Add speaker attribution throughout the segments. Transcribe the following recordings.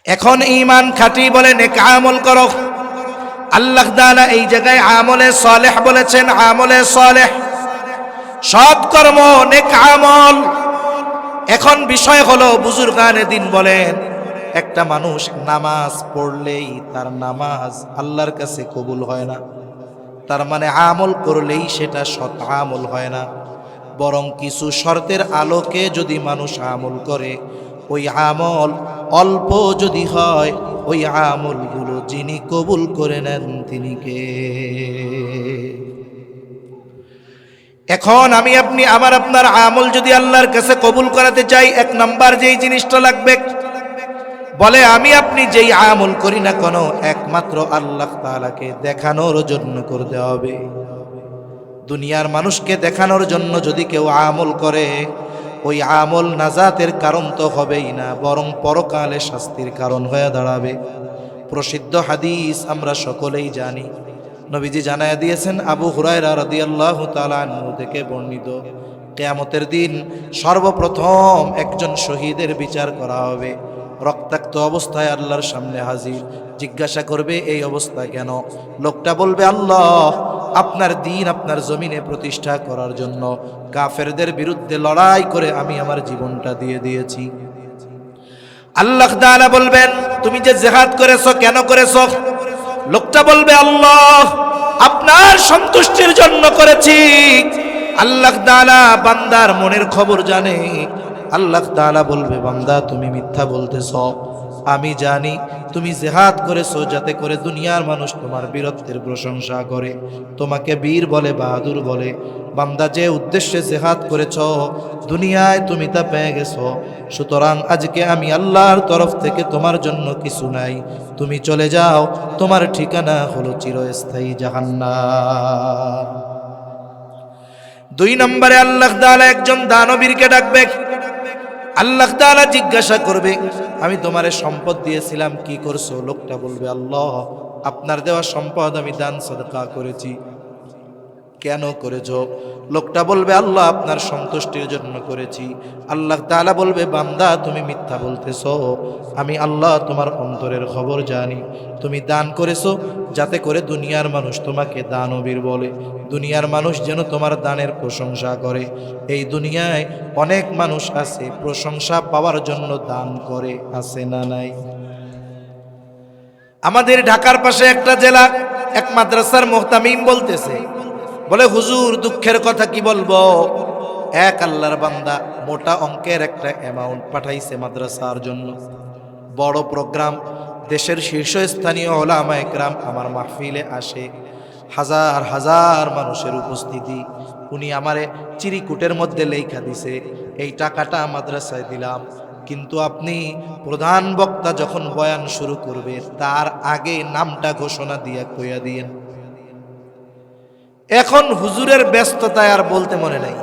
Speaker 1: এখন ঈমান খাঁটি বলে নেক আমল করো। আল্লাহ তাআলা এই জায়গায় আমলে সালেহ বলেছেন, আমলে সালেহ সৎকর্ম, নেক আমল। এখন বিষয় হলো, বুজুর্গানে দিন বলেন, একটা মানুষ নামাজ পড়লেই তার নামাজ আল্লাহর কাছে কবুল হয় না। তার মানে আমল করলেই সেটা সৎ আমল হয় না, বরং কিছু শর্তের আলোকে যদি মানুষ আমল করে, ওই আমল অল্প যদি হয়, ওই আমলগুলো যিনি কবুল করে নেন তিনি কে? এখন আমি আপনি আমার আপনার আমল যদি আল্লাহর কাছে কবুল করাতে চাই, এক নাম্বার যেই জিনিসটা লাগবে, বলে আমি আপনি যেই আমল করি না কেন, একমাত্র আল্লাহ তাআলাকে দেখানোর জন্য করতে হবে। দুনিয়ার মানুষকে দেখানোর জন্য যদি কেউ আমল করে, ওই আমল নাজাতের কারণ তো হবেই না, বরং পরকালে শাস্তির কারণ হয়ে দাঁড়াবে। প্রসিদ্ধ হাদিস আমরা সকলেই জানি, নবীজি জানায়া দিয়েছেন, আবু হুরায়রা রাদিয়াল্লাহু তাআলা আনহু থেকে বর্ণিত, কিয়ামতের দিন সর্বপ্রথম একজন শহীদের বিচার করা হবে। রক্তাক্ত অবস্থায় আল্লাহর সামনে হাজির, জিজ্ঞাসা করবে এই অবস্থা কেন? লোকটা বলবে, আল্লাহ আপনার দ্বীন আপনার জমিনে প্রতিষ্ঠা করার জন্য কাফেরদের বিরুদ্ধে লড়াই করে আমি আমার জীবনটা দিয়ে দিয়েছি। আল্লাহ তাআলা বলবেন, তুমি যে জিহাদ করেছো কেন করেছো? লোকটা বলবে, আল্লাহ আপনার সন্তুষ্টির জন্য করেছি। আল্লাহ তাআলা বান্দার মনের খবর জানে। আল্লাহ তাআলা বলবে, বান্দা তুমি মিথ্যা বলতেছ, আমি জানি তুমি জিহাদ করেছো যাতে করে দুনিয়ার মানুষ তোমার বীরত্বের প্রশংসা করে, তোমাকে বীর বলে, বাহাদুর বলে। বান্দা যে উদ্দেশ্যে জিহাদ করেছো, দুনিয়ায় তুমি তা পেয়ে গেছো। সুতরাং আজকে আমি আল্লাহর তরফ থেকে তোমার জন্য কিছু নাই, তুমি চলে যাও, তোমার ঠিকানা হলো চিরস্থায়ী জাহান্নাম। দুই নম্বরে আল্লাহ তাআলা একজন দানবীরকে ডাকবে। আল্লাহ তাআলা জিজ্ঞাসা করবে, আমি তোমারে সম্পদ দিয়েছিলাম, কি করছো? লোকটা বলবে, আল্লাহ আপনার দেওয়া সম্পদ আমি দান সাদকা করেছি। কেন করেছো? লোকটা বলবে, আল্লাহ আপনার সন্তুষ্টির জন্য করেছি। আল্লাহ তাআলা বলবে, বান্দা তুমি মিথ্যা বলতেছো, আমি আল্লাহ তোমার অন্তরের খবর জানি। তুমি দান করেছো যাতে করে দুনিয়ার মানুষ তোমাকে দানবীর বলে, দুনিয়ার মানুষ যেন তোমার দানের প্রশংসা করে। এই দুনিয়ায় অনেক মানুষ আছে প্রশংসা পাওয়ার জন্য দান করে, আছে না নাই? আমাদের ঢাকার পাশে একটা জেলা, এক মাদ্রাসার মুহতামিম বলতেছে, বলে হুজুর দুঃখের কথা কি বলবো, এক আল্লাহর বান্দা মোটা অঙ্কের একটা অ্যামাউন্ট পাঠাইছে মাদ্রাসার জন্য। বড় প্রোগ্রাম, দেশের শীর্ষস্থানীয় উলামায়ে কেরাম আমার মাহফিলে আসে, হাজার হাজার মানুষের উপস্থিতি। উনি আমারে চিরিকুটের মধ্যে লেখা দিছে, এই টাকাটা মাদ্রাসায় দিলাম, কিন্তু আপনি প্রধান বক্তা যখন বয়ান শুরু করবে তার আগে নামটা ঘোষণা দিয়া কইয়া দিয়েন। এখন হুজুরের ব্যস্ততায় আর বলতে মনে নাই।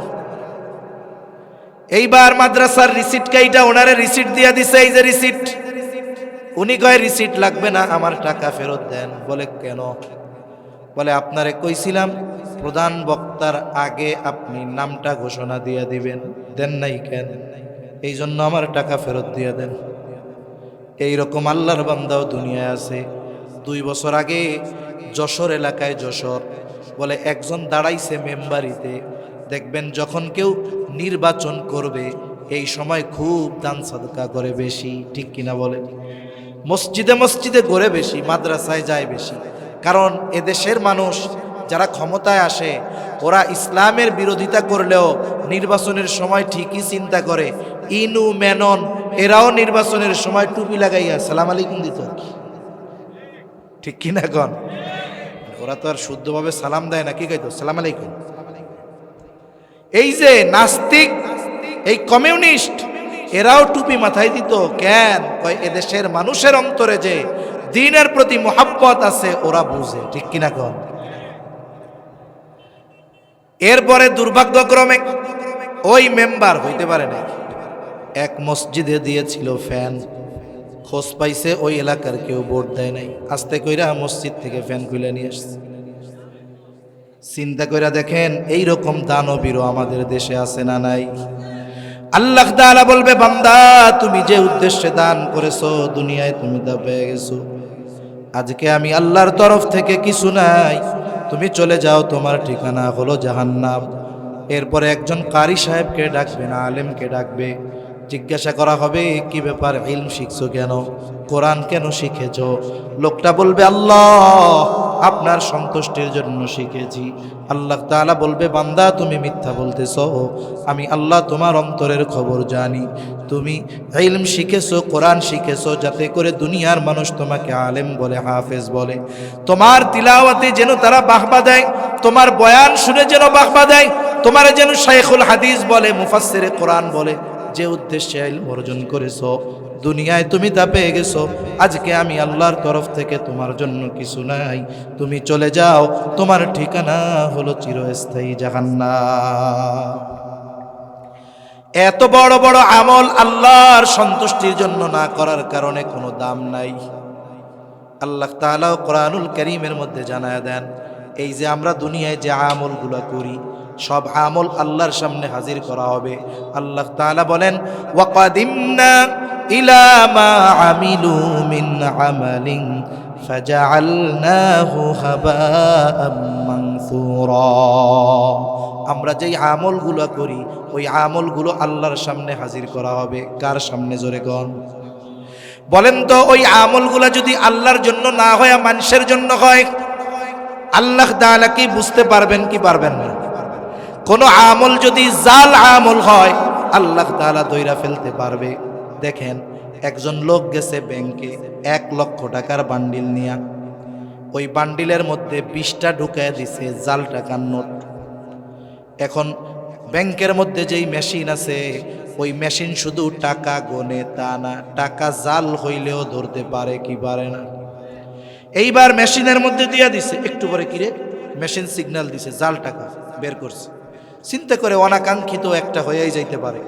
Speaker 1: এইবার মাদ্রাসার রিসিট কাইটা ওনারে রিসিট দিয়া দিছে, এই যে রিসিট। উনি কয় রিসিট লাগবে না, আমার টাকা ফেরত দেন। বলে কেন? বলে আপনারে কইছিলাম প্রধান বক্তার আগে আপনি নামটা ঘোষণা দিয়া দিবেন, দেন নাই কেন? এই জন্য আমার টাকা ফেরত দিয়া দেন। এইরকম আল্লাহর বান্দাও দুনিয়ায় আছে। 2 বছর আগে যশোর এলাকায়, যশোর বলে একজন দাঁড়াইছে মেম্বারিতে, দেখবেন যখন কেউ নির্বাচন করবে এই সময় খুব দান সাদকা করে বেশি, ঠিক কিনা বলেন? মসজিদে মসজিদে করে বেশি, মাদ্রাসায় যায় বেশি। কারণ এদেশের মানুষ যারা ক্ষমতায় আসে, ওরা ইসলামের বিরোধিতা করলেও নির্বাচনের সময় ঠিকই চিন্তা করে। ইনু মেনন এরাও নির্বাচনের সময় টুপি লাগাইয়া সালাম আলাইকুম দিত, ঠিক কিনা কন? ওরা তো আর শুদ্ধভাবে সালাম দেয় না, কি কইতো? সালাম আলাইকুম। এই যে নাস্তিক, এই কমিউনিস্ট, এরাও টুপি মাথায় দিত। কেন? কয় এদেশের মানুষের অন্তরে যে দ্বীনের প্রতি মোহাব্বত আছে ওরা বুঝে, ঠিক কিনা কন? এরপরে দুর্ভাগ্যক্রমে ওই মেম্বার হইতে পারে না, এক মসজিদে দিয়েছিল ফ্যান, খোঁজ পাইছে ওই এলাকার কেউ ভোট দেয় নাই, আস্তে কইরা মসজিদ থেকে ফ্যান খুলে নিয়ে আসছে। চিন্তা কইরা দেখেন এইরকম দানবীরও আমাদের দেশে আছে না নাই? আল্লাহ তাআলা বলবে, বান্দা তুমি যে উদ্দেশ্যে দান করেছো দুনিয়ায় তুমি তা পেয়ে গেছো। আজকে আমি আল্লাহর তরফ থেকে কিছু নাই, তুমি চলে যাও, তোমার ঠিকানা হলো জাহান্নাম। এরপরে একজন কারি সাহেবকে ডাকবেন, আলেমকে ডাকবে, জিজ্ঞাসা করা হবে কি ব্যাপার, ইলম শিখছো কেন, কোরআন কেন শিখেছো? লোকটা বলবে, আল্লাহ আপনার সন্তুষ্টির জন্য শিখেছি। আল্লাহ তাআলা বলবে, বান্দা তুমি মিথ্যা বলতেছো, আমি আল্লাহ তোমার অন্তরের খবর জানি। তুমি ইলম শিখেছো, কোরআন শিখেছো যাতে করে দুনিয়ার মানুষ তোমাকে আলেম বলে, হাফেজ বলে, তোমার তিলাওয়াতে যেন তারা বাহবা দেয়, তোমার বয়ান শুনে যেন বাহবা দেয়, তোমার যেন শাইখুল হাদিস বলে, মুফাসসিরে কোরআন বলে। যে উদ্দেশ্যে ইলম অর্জন করেছো দুনিয়ায় তুমি তা পেয়ে গেছো। আজকে আমি আল্লাহর তরফ থেকে তোমার জন্য কিছু নাই, তুমি চলে যাও, তোমার ঠিকানা হলো চিরস্থায়ী জাহান্নাম। এত বড় বড় আমল আল্লাহর সন্তুষ্টির জন্য না করার কারণে কোনো দাম নাই। আল্লাহ তাআলা কোরআনুল কারীমের মধ্যে জানায়া দেন, এই যে আমরা দুনিয়ায় যে আমলগুলো করি সব আমল আল্লাহর সামনে হাজির করা হবে। আল্লাহ তাআলা বলেন, ওয়াকাদিমনা ইলা মা আমিলু মিন আমালিন ফাজআলনাহু হাবাআম মানসুরা। আমরা যেই আমলগুলো করি ওই আমলগুলো আল্লাহর সামনে হাজির করা হবে। কার সামনে? জোরে কোন বলেন তো। ওই আমলগুলো যদি আল্লাহর জন্য না হয়, মানুষের জন্য হয়, আল্লাহ তাআলা কি বুঝতে পারবেন কি পারবেন না? কোন আমল যদি জাল আমল হয় আল্লাহ তাআলা ধইরা ফেলতে পারবে। দেখেন, একজন লোক গেছে ব্যাংকে 1 লক্ষ টাকার বান্ডিল নিয়া, ওই বান্ডিলের মধ্যে 20টা ঢুকায় দিছে জাল টাকার নোট। এখন ব্যাংকের মধ্যে যেই মেশিন আছে ওই মেশিন শুধু টাকা গনে তা না, টাকা জাল হইলেও ধরতে পারে কি পারে না। এইবার মেশিনের মধ্যে দিয়া দিছে, একটু পরে কিরে মেশিন সিগন্যাল দিছে, জাল টাকা বের করছে। চিন্তা করে অনাকাঙ্ক্ষিত একটা হয়েই যাইতে পারে,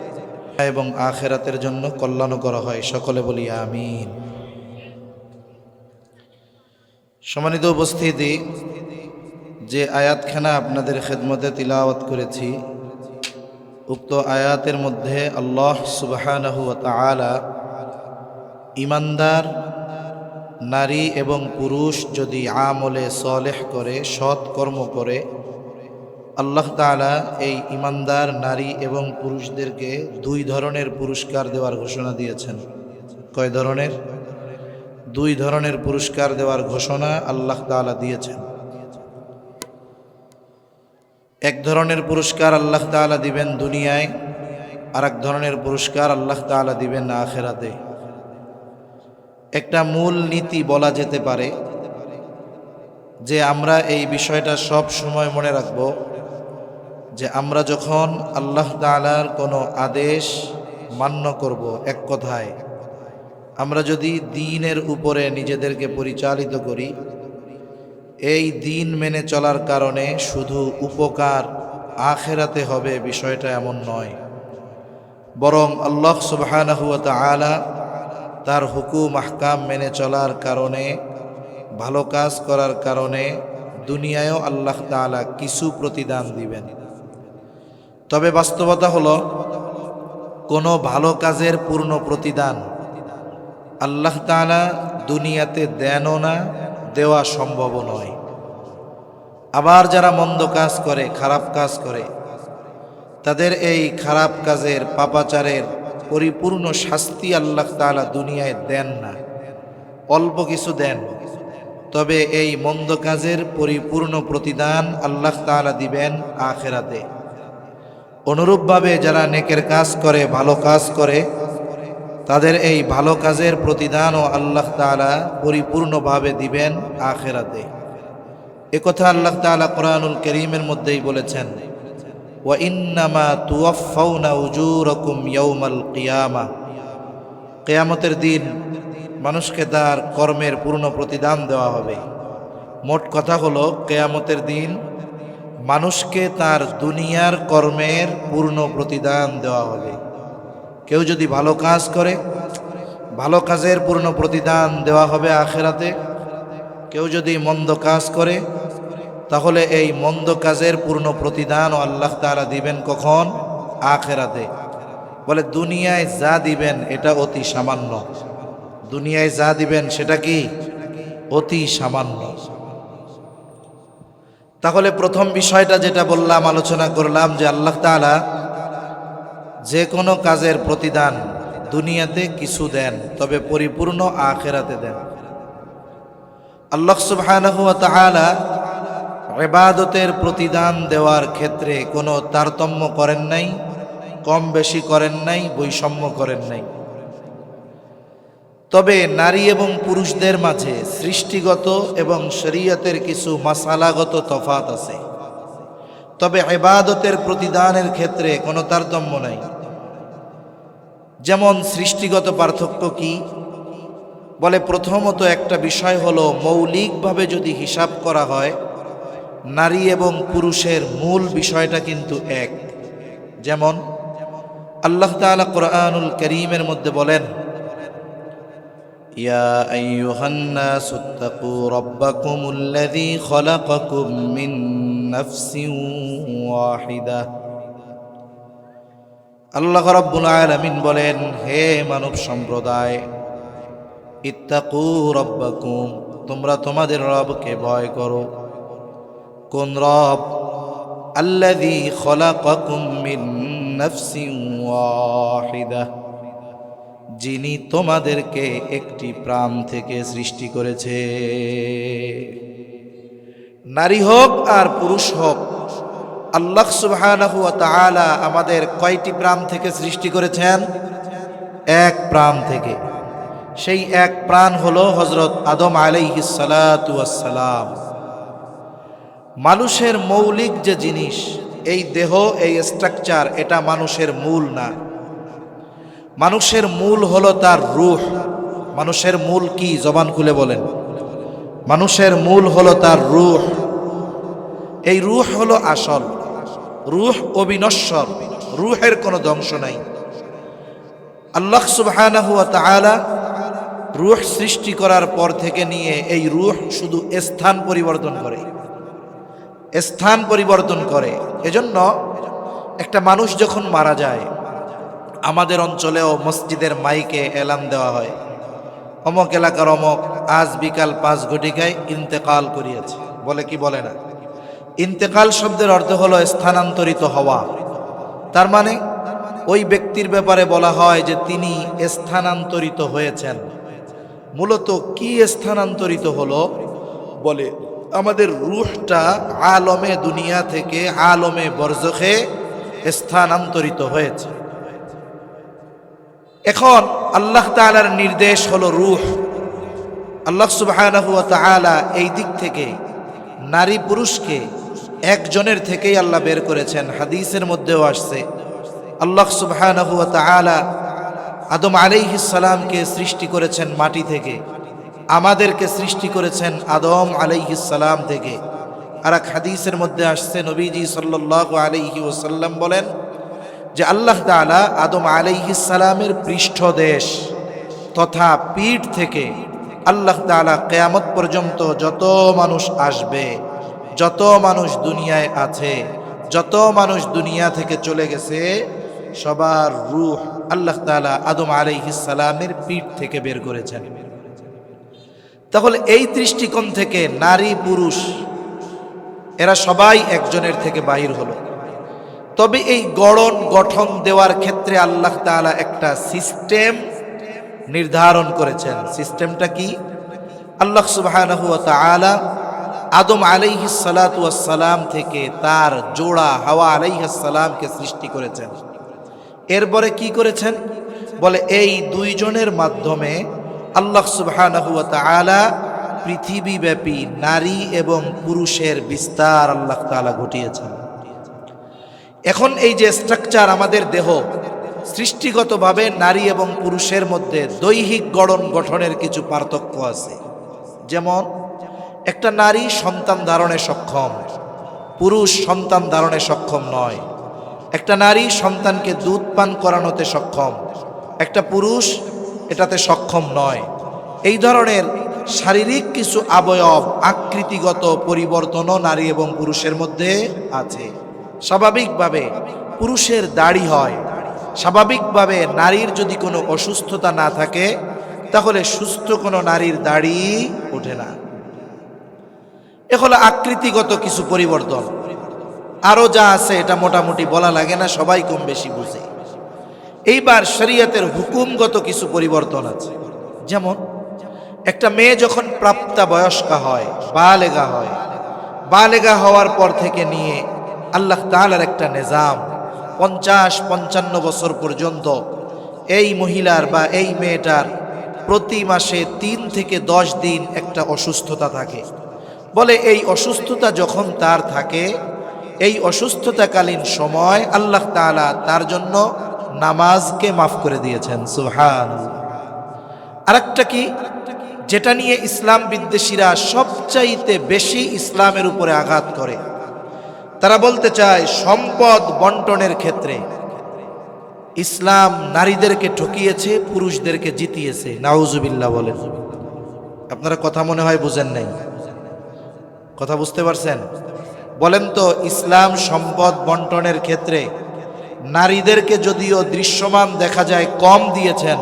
Speaker 1: এবং আখিরাতের জন্য কল্যাণ করা হয়। সকলে বলি আমিন। সম্মানিত উপস্থিতি, যে আয়াতখানা আপনাদের খেদমতে তিলাওয়াত করেছি, উক্ত আয়াতের মধ্যে আল্লাহ সুবহানাহু ওয়া তাআলা ইমানদার নারী এবং পুরুষ যদি আমলে সলেহ করে, সৎ কর্ম করে, আল্লাহ তাআলা এই ইমানদার নারী এবং পুরুষদেরকে 2 ধরনের পুরস্কার দেওয়ার ঘোষণা দিয়েছেন। কয় ধরনের? 2 ধরনের পুরস্কার দেওয়ার ঘোষণা আল্লাহ তাআলা দিয়েছেন। এক ধরনের পুরস্কার আল্লাহ তাআলা দিবেন দুনিয়ায়, আর এক ধরনের পুরস্কার আল্লাহ তাআলা দিবেন আখিরাতে। একটা মূল নীতি বলা যেতে পারে যে আমরা এই বিষয়টা সব সময় মনে রাখব, যে আমরা যখন আল্লাহ তাআলার কোনো আদেশ মান্য করব, এক কথায় আমরা যদি দ্বীনের উপরে নিজেদেরকে পরিচালিত করি, এই দ্বীন মেনে চলার কারণে শুধু উপকার আখিরাতে হবে বিষয়টা এমন নয়, বরং আল্লাহ সুবহানাহু ওয়া তাআলা তার হুকুম আহকাম মেনে চলার কারণে, ভালো কাজ করার কারণে দুনিয়ায়ও আল্লাহ তাআলা কিছু প্রতিদান দিবেন। তবে বাস্তবতা হলো, কোনো ভালো কাজের পূর্ণ প্রতিদান আল্লাহ তাআলা দুনিয়াতে দেনও না, দেওয়া সম্ভব নয়। আবার যারা মন্দ কাজ করে, খারাপ কাজ করে, তাদের এই খারাপ কাজের, পাপাচারের পরিপূর্ণ শাস্তি আল্লাহ তাআলা দুনিয়ায় দেন না, অল্প কিছু দেন। তবে এই মন্দ কাজের পরিপূর্ণ প্রতিদান আল্লাহ তাআলা দিবেন আখিরাতে। অনুরূপভাবে যারা নেকের কাজ করে, ভালো কাজ করে, তাদের এই ভালো কাজের প্রতিদানও আল্লাহ তাআলা পরিপূর্ণভাবে দিবেন আখিরাতে। একথা আল্লাহ তাআলা কোরআনুল কারীমের মধ্যেই বলেছেন, ওয়া ইন্নামা তুওয়াফাউনা উজুরাকুম ইয়াউমাল কিয়ামাহ। কিয়ামতের দিন মানুষকে তার কর্মের পূর্ণ প্রতিদান দেওয়া হবে। মোট কথা হলো, কিয়ামতের দিন মানুষকে তার দুনিয়ার কর্মের পূর্ণ প্রতিদান দেওয়া হবে। কেউ যদি ভালো কাজ করে, ভালো কাজের পূর্ণ প্রতিদান দেওয়া হবে আখিরাতে। কেউ যদি মন্দ কাজ করে, তাহলে এই মন্দ কাজের পূর্ণ প্রতিদানও আল্লাহ তাআলা দিবেন কখন? আখিরাতে। বলে দুনিয়ায় যা দিবেন এটা অতি সামান্য, দুনিয়ায় যা দিবেন সেটা কি অতি সামান্য। তাহলে প্রথম বিষয়টা যেটা বললাম, আলোচনা করলাম যে আল্লাহ তাআলা যে কোনো কাজের প্রতিদান দুনিয়াতে কিছু দেন, তবে পরিপূর্ণ আখিরাতে দেন। আল্লাহ সুবহানাহু ওয়া তাআলা ইবাদতের প্রতিদান দেওয়ার ক্ষেত্রে কোনো তারতম্য করেন নাই, কম বেশি করেন নাই, বৈষম্য করেন নাই। তবে নারী এবং পুরুষদের মাঝে সৃষ্টিগত এবং শরীয়তের কিছু মাসালাগত তফাত আছে, তবে ইবাদতের প্রতিদানের ক্ষেত্রে কোনো তারতম্য নাই। যেমন সৃষ্টিগত পার্থক্য কি? বলে প্রথমত একটা বিষয় হলো, মৌলিকভাবে যদি হিসাব করা হয় নারী এবং পুরুষের মূল বিষয়টা কিন্তু এক। যেমন আল্লাহ তাআলা কোরআনুল কারীমের মধ্যে বলেন, ইয়া আইয়ুহান নাসুত্তাকু রাব্বাকুমুল্লাযী খালাকাকুম মিন নাফসিন ওয়াহিদা। আল্লাহ রাব্বুল আলামিন বলেন, হে মানব সম্প্রদায়, ইত্তাকু রাব্বাকুম, তোমরা তোমাদের রবকে ভয় করো। কোন রব? আল্লাযী খালাকাকুম মিন নাফসিন ওয়াহিদা, যিনি তোমাদেরকে একটি প্রাণ থেকে সৃষ্টি করেছে। নারী হোক আর পুরুষ হোক, আল্লাহ সুবহানাহু ওয়া তাআলা আমাদের কয়টি প্রাণ থেকে সৃষ্টি করেছেন? এক প্রাণ থেকে। সেই এক প্রাণ হলো হযরত আদম আলাইহিস সালাতু ওয়াস সালাম। মানুষের মৌলিক যে জিনিস, এই দেহ, এই স্ট্রাকচার, এটা মানুষের মূল না। মানুষের মূল হলো তার রূহ। মানুষের মূল কি? জবান খুলে বলেন। মানুষের মূল হলো তার রূহ। এই রূহ হলো আসল। রূহ অবিনশ্বর, রূহের কোনো ধ্বংস নাই। আল্লাহ সুবহানাহু ওয়া তাআলা রূহ সৃষ্টি করার পর থেকে নিয়ে এই রূহ শুধু স্থান পরিবর্তন করে, স্থান পরিবর্তন করে। এজন্য একটা মানুষ যখন মারা যায়, আমাদের অঞ্চলেও মসজিদের মাইকে এলান দেওয়া হয়, অমক এলাকার অমক আজ বিকাল 5 ঘটিকায় ইন্তেকাল করিয়াছে। বলে কি বলে না? ইন্তেকাল শব্দের অর্থ হলো স্থানান্তরিত হওয়া। তার মানে ওই ব্যক্তির ব্যাপারে বলা হয় যে তিনি স্থানান্তরিত হয়েছেন। মূলত কি স্থানান্তরিত হলো? বলে আমাদের রূহটা আলমে দুনিয়া থেকে আলমে বরজখে স্থানান্তরিত হয়েছে। এখন আল্লাহ তাআলার নির্দেশ হলো রূহ। আল্লাহ সুবহানাহু ওয়া তাআলা এই দিক থেকে নারী পুরুষকে একজনের থেকেই আল্লাহ বের করেছেন। হাদিসের মধ্যেও আসছে, আল্লাহ সুবহানাহু ওয়া তাআলা আদম আলাইহিস সালামকে সৃষ্টি করেছেন মাটি থেকে, আমাদেরকে সৃষ্টি করেছেন আদম আলাইহিস সালাম থেকে। আর এক হাদিসের মধ্যে আসছে, নবীজি সাল্লাল্লাহু আলাইহি ওয়াসাল্লাম বলেন যে আল্লাহ তাআলা আদম আলাইহিস সালামের পৃষ্ঠদেশ তথা পিঠ থেকে আল্লাহ তাআলা কিয়ামত পর্যন্ত যত মানুষ আসবে, যত মানুষ দুনিয়ায় আছে, যত মানুষ দুনিয়া থেকে চলে গেছে, সবার রূহ আল্লাহ তাআলা আদম আলাইহিস সালামের পিঠ থেকে বের করেছেন। তাহলে এই দৃষ্টিকোণ থেকে নারী পুরুষ এরা সবাই একজনের থেকে বাহির হলো। তবে এই গঠন দেওয়ার ক্ষেত্রে আল্লাহ তাআলা একটা সিস্টেম নির্ধারণ করেছেন। সিস্টেমটা কি? আল্লাহ সুবহানাহু ওয়া তাআলা আদম আলাইহিস সালাতু ওয়াস সালাম থেকে তার জোড়া হাওয়া আলাইহিস সালামকে সৃষ্টি করেছেন। এরপরে কি করেছেন? বলে এই দুইজনের মাধ্যমে আল্লাহ সুবহানাহু ওয়া তাআলা পৃথিবীব্যাপী নারী এবং পুরুষের বিস্তার আল্লাহ তাআলা ঘটিয়েছেন। এখন এই যে স্ট্রাকচার আমাদের দেহ, সৃষ্টিগতভাবে নারী এবং পুরুষের মধ্যে দৈহিক গঠনের কিছু পার্থক্য আছে। যেমন একটা নারী সন্তান ধারণে সক্ষম, পুরুষ সন্তান ধারণে সক্ষম নয়। একটা নারী সন্তানকে দুধ পান করানোতে সক্ষম, একটা পুরুষ এটাতে সক্ষম নয়। এই ধরনের শারীরিক কিছু অবয়ব আকৃতিগত পরিবর্তনও নারী এবং পুরুষের মধ্যে আছে। স্বাভাবিকভাবে পুরুষের দাড়ি হয়, স্বাভাবিকভাবে নারীর যদি কোনো অসুস্থতা না থাকে তাহলে সুস্থ কোনো নারীর দাড়ি ওঠে না। এ হলো আকৃতিগত কিছু পরিবর্তন। আরও যা আছে এটা মোটামুটি বলা লাগে না, সবাই কম বেশি বুঝে। এইবার শরীয়তের হুকুমগত কিছু পরিবর্তন আছে। যেমন একটা মেয়ে যখন প্রাপ্তবয়স্কা হয়, বালেগা হয়, বালেগা হওয়ার পর থেকে নিয়ে আল্লাহ তাআলার একটা নিজাম 50-55 বছর পর্যন্ত এই মহিলার বা এই মেয়েটার প্রতি মাসে 3 থেকে 10 দিন একটা অসুস্থতা থাকে। বলে এই অসুস্থতা যখন তার থাকে, এই অসুস্থতাকালীন সময় আল্লাহ তাআলা তার জন্য নামাজকে মাফ করে দিয়েছেন। সুবহানাল্লাহ। আরেকটা কি, যেটা নিয়ে ইসলাম বিদ্বেষীরা সবচাইতে বেশি ইসলামের উপরে আঘাত করে, তারা বলতে চায় সম্পদ বন্টনের ক্ষেত্রে ইসলাম নারীদেরকে ঠকিয়েছে, পুরুষদেরকে জিতিয়েছে। নাউজুবিল্লাহ বলেন। আপনারা কথা মনে হয় বুঝেন নাই, কথা বুঝতে পারছেন? বলেন তো, ইসলাম সম্পদ বন্টনের ক্ষেত্রে নারীদেরকে যদিও দৃশ্যমান দেখা যায় কম দিয়েছেন,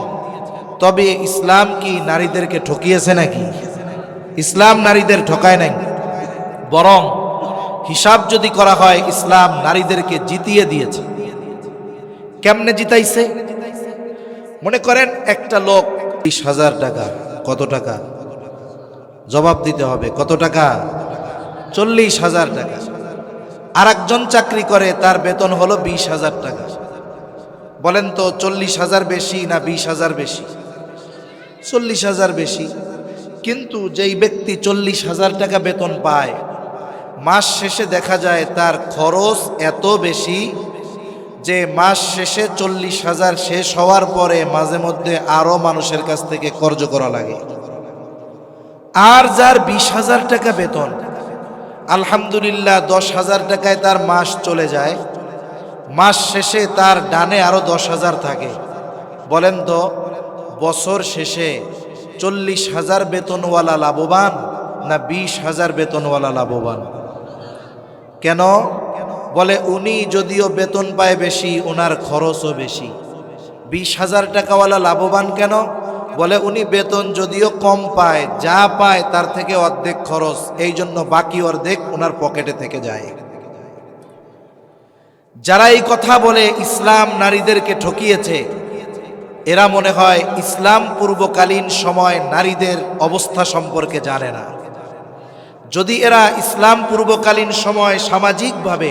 Speaker 1: তবে ইসলাম কি নারীদেরকে ঠকিয়েছে নাকি? ইসলাম নারীদের ঠকায় নাই, বরং হিসাব যদি করা হয় ইসলাম নারীদেরকে জিতিয়ে দিয়েছে। কেমনে জিতাইছে? মনে করেন একটা লোক 20,000 টাকা, কত টাকা জবাব দিতে হবে, কত টাকা? 40,000 টাকা। আর একজন চাকরি করে, তার বেতন হলো 20,000 টাকা। বলেন তো 40,000 বেশি না 20,000 বেশি? 40,000 বেশি। কিন্তু যেই ব্যক্তি 40,000 টাকা বেতন পায়, মাস শেষে দেখা যায় তার খরচ এত বেশি যে মাস শেষে 40,000 শেষ হওয়ার পরে মাঝে মধ্যে আরো মানুষের কাছ থেকে কর্জ করা লাগে। আর যার 20,000 টাকা বেতন, আলহামদুলিল্লাহ 10,000 টাকায় তার মাস চলে যায়, মাস শেষে তার ডানে আরো 10,000 থাকে। বলেন তো বছর শেষে 40,000 বেতনওয়ালা লাভবান না 20,000 বেতনওয়ালা লাভবান? কেন? বলে উনি যদিও বেতন পায় বেশি, ওনার খরচও বেশি। 20,000 টাকাওয়ালা লাভবান কেন? বলে উনি বেতন যদিও কম পায়, যা পায় তার থেকে অর্ধেক খরচ, এই জন্য বাকি অর্ধেক ওনার পকেটে থেকে যায়। যারা এই কথা বলে ইসলাম নারীদেরকে ঠকিয়েছে, এরা মনে হয় ইসলাম পূর্বকালীন সময় নারীদের অবস্থা সম্পর্কে জানে না। যদি এরা ইসলাম পূর্বকালীন সময় সামাজিকভাবে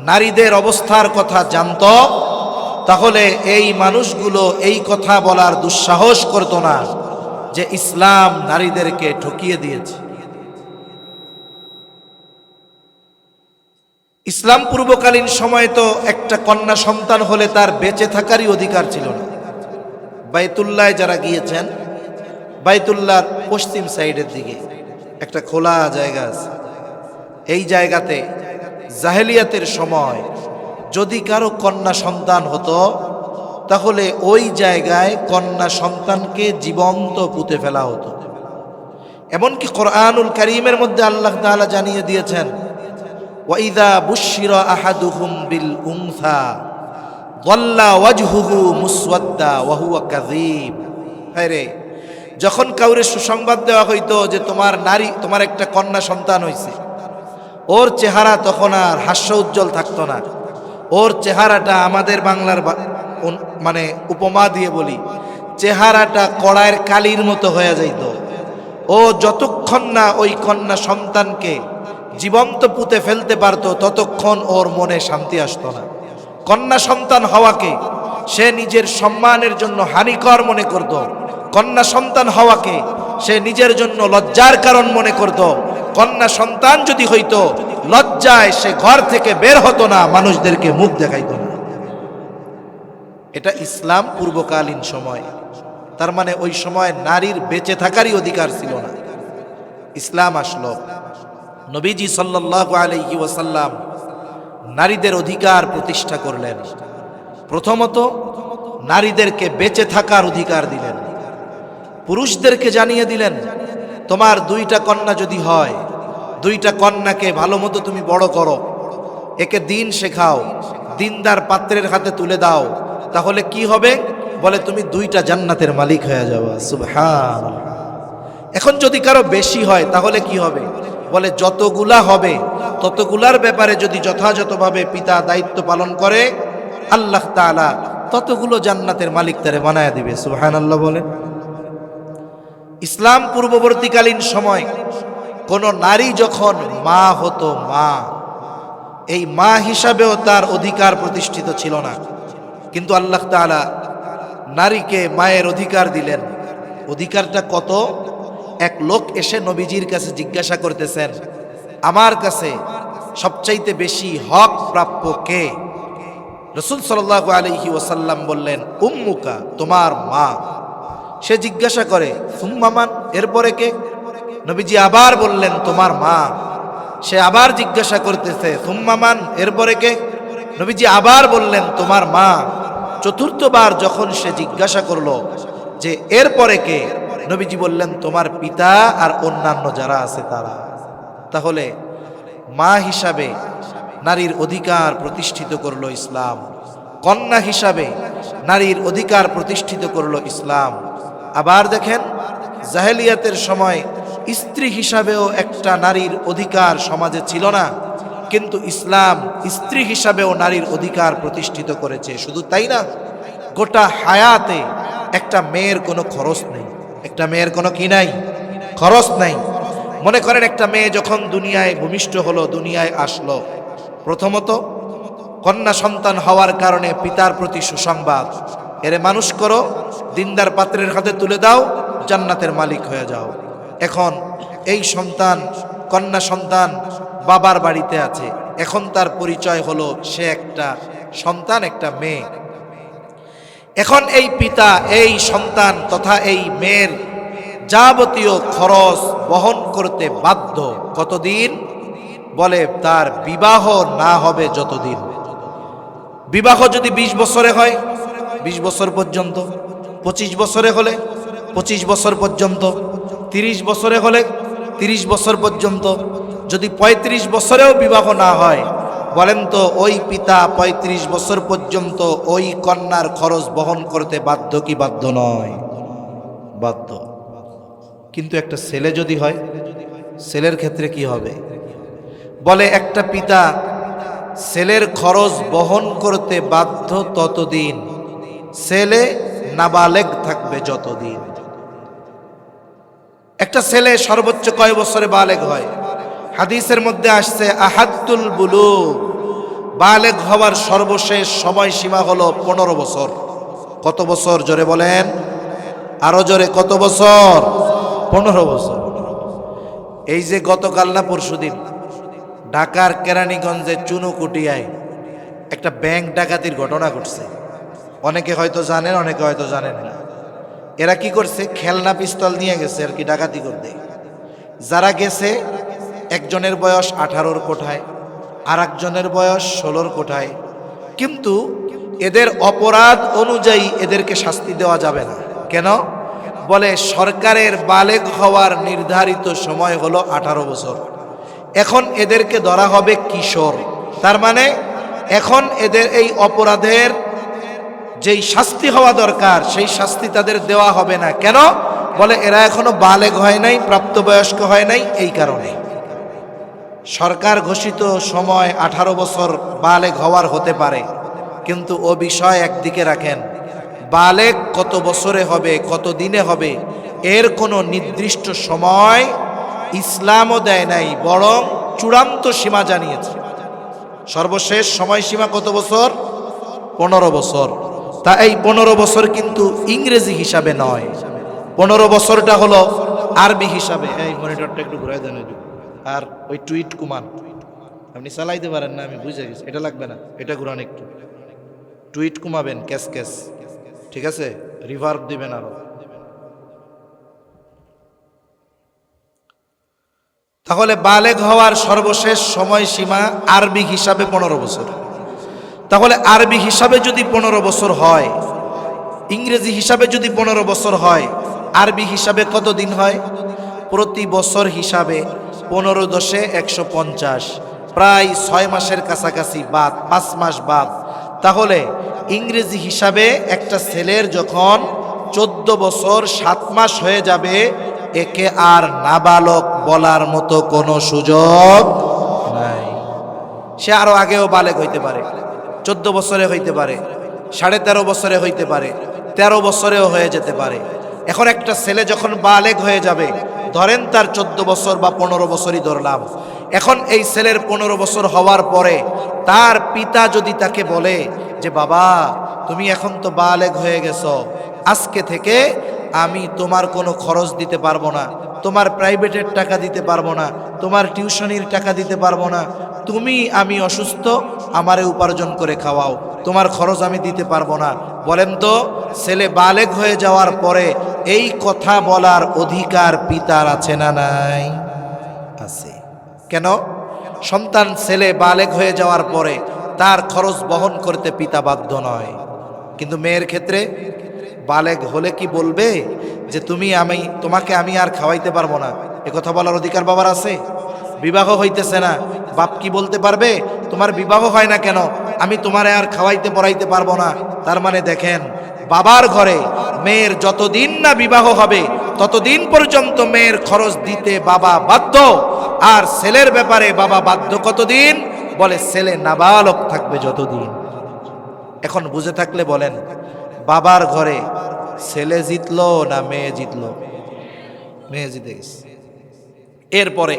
Speaker 1: নারীদের অবস্থার কথা জানত, তাহলে এই মানুষগুলো এই কথা বলার দুঃসাহস করত না যে ইসলাম নারীদেরকে ঠকিয়ে দিয়েছে। ইসলাম পূর্বকালীন সময় তো একটা কন্যা সন্তান হলে তার বেঁচে থাকারই অধিকার ছিল না। বাইতুল্লাহ যারা গিয়েছেন, বাইতুল্লাহর পশ্চিম সাইডের দিকে একটা খোলা জায়গা আছে। এই জায়গাতে জাহেলিয়াতের সময় যদি কারো কন্যা সন্তান হতো, তাহলে ওই জায়গায় কন্যা সন্তানকে জীবন্ত পুঁতে ফেলা হতো। এমনকি কোরআনুল কারীমের মধ্যে আল্লাহ তাআলা জানিয়ে দিয়েছেন, ওয়াইদা বুশিরা আহাদুহুম বিল উনসা যাল্লা ওয়াজহুহু মুসওয়াদ্দা ওয়া হুয়া কাযীব। আরে যখন কাউরে সুসংবাদ দেওয়া হইতো যে তোমার একটা কন্যা সন্তান হইছে, ওর চেহারা তখন আর হাস্য উজ্জ্বল থাকতো না। ওর চেহারাটা আমাদের বাংলার মানে উপমা দিয়ে বলি, চেহারাটা কড়াইয়ের কালির মতো হয়ে যাইত। ও যতক্ষণ না ওই কন্যা সন্তানকে জীবন্ত পুঁতে ফেলতে পারতো, ততক্ষণ ওর মনে শান্তি আসতো না। কন্যা সন্তান হওয়াকে সে নিজের সম্মানের জন্য হানিকর মনে করত। কন্যা সন্তান হওয়াকে সে নিজের জন্য লজ্জার কারণ মনে করত। কন্যা সন্তান যদি হইতো, লজ্জায় সে ঘর থেকে বের হতো না, মানুষদেরকে মুখ দেখাইতো না। এটা ইসলাম পূর্বকালীন সময়। তার মানে ওই সময় নারীর বেঁচে থাকারই অধিকার ছিল না। ইসলাম আসলো, নবীজি সাল্লাল্লাহু আলাইহি ওয়াসাল্লাম নারীদের অধিকার প্রতিষ্ঠা করলেন। প্রথমত নারীদেরকে বেঁচে থাকার অধিকার দিলেন। পুরুষদেরকে জানিয়ে দিলেন, তোমার 2টা কন্যা যদি হয়, 2টা কন্যাকে ভালো মতো তুমি বড় করো, একে দিন শেখাও, দিনদার পাত্রের হাতে তুলে দাও, তাহলে কি হবে? বলে তুমি 2টা জান্নাতের মালিক হয়ে যাবে। সুবহানাল্লাহ। এখন যদি কারো বেশি হয় তাহলে কি হবে? বলে যতগুলা হবে ততগুলার ব্যাপারে যদি যথাযথভাবে পিতা দায়িত্ব পালন করে, আল্লাহ তাআলা ততগুলো জান্নাতের মালিক তারে বানায় দিবে। সুবহানাল্লাহ বলেন। ইসলাম পূর্ববর্তীকালীন সময় কোন নারী যখন মা হতো, মা, এই মা হিসাবেও তার অধিকার প্রতিষ্ঠিত ছিল না, কিন্তু আল্লাহ তাআলা নারীকে মায়ের অধিকার দিলেন। অধিকারটা কত? এক লোক এসে নবীজির কাছে জিজ্ঞাসা করতেছেন, আমার কাছে সবচাইতে বেশি হক প্রাপ্য কে? রাসূল সাল্লাল্লাহু আলাইহি ওয়াসাল্লাম বললেন, উম্মুকা, তোমার মা। সে জিজ্ঞাসা করে, সুম্মা মান, এরপরে কে? নবীজি আবার বললেন, তোমার মা। সে আবার জিজ্ঞাসা করতেছে, সুম্মা মান, এরপরে কে? নবীজি আবার বললেন, তোমার মা। চতুর্থবার যখন সে জিজ্ঞাসা করলো যে এরপরে কে, নবীজি বললেন, তোমার পিতা আর অন্যান্য যারা আছে তারা। তাহলে মা হিসাবে নারীর অধিকার প্রতিষ্ঠিত করলো ইসলাম, কন্যা হিসাবে নারীর অধিকার প্রতিষ্ঠিত করলো ইসলাম। আবার দেখেন, জাহেলিয়াতের সময় স্ত্রী হিসাবেও একটা নারীর অধিকার সমাজে ছিল না, কিন্তু ইসলাম স্ত্রী হিসাবেও নারীর অধিকার প্রতিষ্ঠিত করেছে। শুধু তাই না, গোটা হায়াতে একটা মেয়ের কোনো খরচ নেই। একটা মেয়ের কোনো কি নাই? খরচ নাই। মনে করেন একটা মেয়ে যখন দুনিয়ায় ভূমিষ্ঠ হলো, দুনিয়ায় আসলো, প্রথমত কন্যা সন্তান হওয়ার কারণে পিতার প্রতি সুসংবাদ, এরে মানুষ করো, দিনদার পাত্রের হাতে তুলে দাও, জান্নাতের মালিক হয়ে যাও। এখন এই সন্তান, কন্যা সন্তান বাবার বাড়িতে আছে, এখন তার পরিচয় হলো সে একটা সন্তান, একটা মেয়ে। এখন এই পিতা এই সন্তান তথা এই মেয়ের যাবতীয় খরচ বহন করতে বাধ্য। কতদিন? বলে তার বিবাহ না হবে যতদিন। বিবাহ যদি 20 বছরে হয় 20 বছর পর্যন্ত, 25 বছরে হলে 25 বছর পর্যন্ত, 30 বছরে হলে 30 বছর পর্যন্ত, যদি 35 বছরেও বিবাহ না হয়, বলেন তো ওই পিতা 35 বছর পর্যন্ত ওই কন্যার খরচ বহন করতে বাধ্য কি বাধ্য নয়? বাধ্য। কিন্তু একটা ছেলে যদি হয়, ছেলের ক্ষেত্রে কি হবে? বলে একটা পিতা ছেলের খরচ বহন করতে বাধ্য ততদিন, ছেলে নাবালেগ থাকবে যতদিন। একটা ছেলে সর্বোচ্চ কয় বছরে বালেগ হয়? হাদিসের মধ্যে আসছে আহাদ্দুল বুলুগ, বালেগ হওয়ার সর্বশেষ সময়সীমা হলো 15 বছর। কত বছর? জোরে বলেন, আরো জোরে, কত বছর? 15 বছর। এই যে গতকাল না পরশুদিন ঢাকার কেরানীগঞ্জে চুনুকুটিয়ায় একটা ব্যাংক ডাকাতির ঘটনা ঘটছে। অনেকে হয়তো জানেন, অনেকে হয়তো জানেন না। এরা কি করছে? খেলনা পিস্তল নিয়ে গেছে আর কি ডাকাতি করতে। যারা গেছে, একজনের বয়স 18-র কোঠায়, আর একজনের বয়স 16-র কোঠায়, কিন্তু এদের অপরাধ অনুযায়ী এদেরকে শাস্তি দেওয়া যাবে না। কেন? বলে সরকারের বালেগ হওয়ার নির্ধারিত সময় হলো 18 বছর। এখন এদেরকে ধরা হবে কিশোর। তার মানে এখন এদের এই অপরাধের যেই শাস্তি হওয়া দরকার সেই শাস্তি তাদের দেওয়া হবে না। কেন? বলে এরা এখনো বালেগ হয় নাই, প্রাপ্তবয়স্ক হয় নাই। এই কারণে সরকার ঘোষিত সময় 18 বছর বালেগ হওয়ার হতে পারে, কিন্তু ও বিষয় একদিকে রাখেন, বালেগ কত বছরে হবে, কত দিনে হবে, এর কোনো নির্দিষ্ট সময় ইসলামও দেয় নাই, বরং চূড়ান্ত সীমা জানিয়েছে। সর্বশেষ সময়সীমা কত বছর? 15 বছর। তা এই 15 বছর কিন্তু ইংরেজি হিসাবে নয়, 15 বছরটা হলো আরবি হিসাবে। এই মনিটরটা একটু ঘুরাই দেন, আর ওই টুইট কুমান আপনি চালাইতে পারেন না, আমি বুঝে গেছি। এটা লাগবে না, এটা ঘুরান একটু, টুইট কুমাবেন, ক্যাস ক্যাস, ঠিক আছে? রিভার্ব দিবেন আরো। তাহলে বালেগ হওয়ার সর্বশেষ সময়সীমা আরবি হিসাবে 15 বছর। তাহলে আরবি হিসাবে যদি 15 বছর হয়, ইংরেজি হিসাবে যদি 15 বছর হয়, আরবি হিসাবে কত দিন হয়? প্রতি বছর হিসাবে 15 × 10 = 150, প্রায় 6 মাসের কাছাকাছি বাদ, 5 মাস বাদ। তাহলে ইংরেজি হিসাবে একটা ছেলের যখন 14 বছর 7 মাস হয়ে যাবে, একে আর নাবালক বলার মতো কোনো সুযোগ নাই। সে আরো আগেও বালেগ হইতে পারে, 14 বছরে হইতে পারে, 13.5 বছরে হইতে পারে, 13 বছরেও হয়ে যেতে পারে। এখন একটা ছেলে যখন বালেগ হয়ে যাবে, ধরেন তার 14 বছর বা 15 বছরই ধরলাম, এখন এই ছেলের 15 বছর হওয়ার পরে তার পিতা যদি তাকে বলে যে বাবা তুমি এখন তো বালেগ হয়ে গেছো, আজকে থেকে আমি তোমার কোনো খরচ দিতে পারবো না, তোমার প্রাইভেটের টাকা দিতে পারবো না, তোমার টিউশনির টাকা দিতে পারবো না, তুমি, আমি অসুস্থ, আমারে উপার্জন করে খাওয়াও, তোমার খরচ আমি দিতে পারবো না। বলেন তো ছেলে বালেগ হয়ে যাওয়ার পরে এই কথা বলার অধিকার পিতার আছে না নাই? আছে। কেন? সন্তান ছেলে বালেগ হয়ে যাওয়ার পরে তার খরচ বহন করতে পিতা বাধ্য নয়। কিন্তু মেয়ের ক্ষেত্রে বালেগ হলে কি বলবে যে তোমাকে আমি আর খাওয়াইতে পারবো না? এ কথা বলার অধিকার বাবার আছে? বিবাহ হইতেছে না, বাপ কি বলতে পারবে তোমার বিবাহ হয় না কেন, আমি তোমারে আর খাওয়াইতে পড়াইতে পারবো না? তার মানে দেখেন, বাবার ঘরে মেয়ের যতদিন না বিবাহ হবে ততদিন পর্যন্ত মেয়ের খরচ দিতে বাবা বাধ্য। আর ছেলের ব্যাপারে বাবা বাধ্য কতদিন? বলে ছেলে নাবালক থাকবে যতদিন। এখন বুঝে থাকলে বলেন, বাবার ঘরে ছেলে জিতলো না মেয়ে জিতলো? মেয়ে জিতে গেছে। এরপরে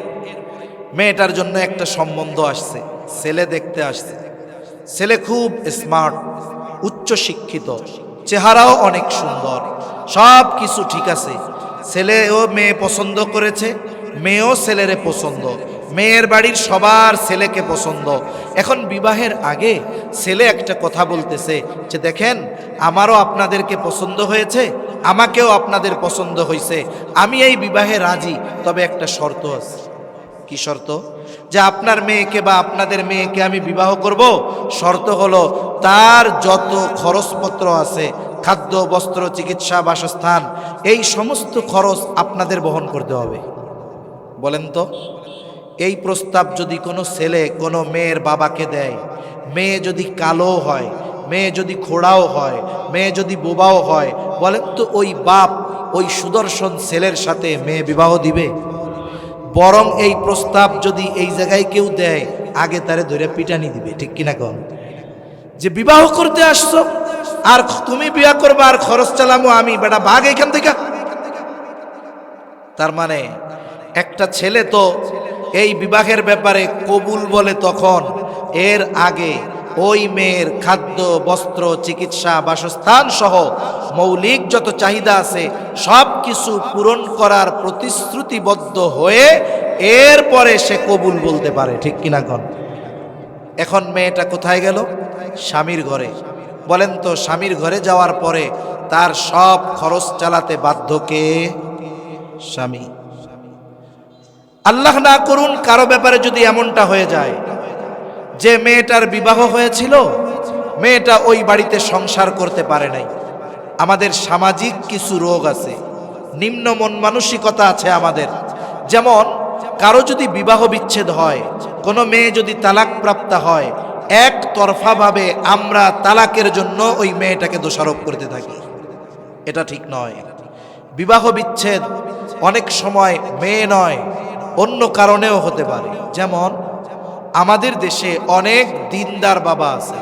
Speaker 1: মেয়েটার জন্য একটা সম্বন্ধ আসছে, ছেলে দেখতে আসছে। ছেলে খুব স্মার্ট, উচ্চ শিক্ষিত, চেহারাও অনেক সুন্দর, সব কিছু ঠিক আছে। ছেলেও মেয়ে পছন্দ করেছে, মেয়েও ছেলেরে পছন্দ, মেয়ের বাড়ির সবার ছেলেকে পছন্দ। এখন বিবাহের আগে ছেলে একটা কথা বলতেছে যে দেখেন, আমারও আপনাদেরকে পছন্দ হয়েছে, আমাকেও আপনাদের পছন্দ হয়েছে, আমি এই বিবাহে রাজি, তবে একটা শর্ত আছে। কি শর্ত? যে আপনার মেয়েকে বা আপনাদের মেয়েকে আমি বিবাহ করব, শর্ত হলো তার যত খরচপত্র আছে, খাদ্য, বস্ত্র, চিকিৎসা, বাসস্থান, এই সমস্ত খরচ আপনাদের বহন করতে হবে। বলেন তো, এই প্রস্তাব যদি কোনো ছেলে কোনো মেয়ের বাবাকে দেয়, মেয়ে যদি কালো হয়, মেয়ে যদি খোড়াও হয়, মেয়ে যদি বোবাও হয়, বলেন তো ওই বাপ ওই সুদর্শন ছেলের সাথে মেয়ে বিবাহ দিবে? বরং এই প্রস্তাব যদি এই জায়গায় কেউ দেয়, আগে তারে ধরে পিটানি দিবে। ঠিক কিনা কন? যে বিবাহ করতে আসছো আর তুমি বিয়া করবা আর খরচ চালামো আমি, বেটা ভাগ এখান থেকে। তার মানে একটা ছেলে তো এই বিবাহের ব্যাপারে কবুল বলে তখন, এর আগে ওই মেয়ের খাদ্য, বস্ত্র, চিকিৎসা, বাসস্থান সহ মৌলিক যত চাহিদা আছে সব কিছু পূরণ করার প্রতিশ্রুতিবদ্ধ হয়ে এরপরে সে কবুল বলতে পারে। ঠিক কিনা কন? এখন মেয়েটা কোথায় গেল? স্বামীর ঘরে। বলেন তো, স্বামীর ঘরে যাওয়ার পরে তার সব খরচ চালাতে বাধ্য কে? স্বামী। আল্লাহ না করুন কারো ব্যাপারে যদি এমনটা হয়ে যায় যে মেয়েটার বিবাহ হয়েছিল, মেয়েটা ওই বাড়িতে সংসার করতে পারে নাই। আমাদের সামাজিক কিছু রোগ আছে, নিম্ন মন মানসিকতা আছে আমাদের। যেমন কারো যদি বিবাহ বিচ্ছেদ হয়, কোনো মেয়ে যদি তালাক প্রাপ্ত হয়, একতরফাভাবে আমরা তালাকের জন্য ওই মেয়েটাকে দোষারোপ করতে থাকি। এটা ঠিক নয়। বিবাহ বিচ্ছেদ অনেক সময় মেয়ে নয়, অন্য কারণেও হতে পারে। যেমন আমাদের দেশে অনেক দিনদার বাবা আছে,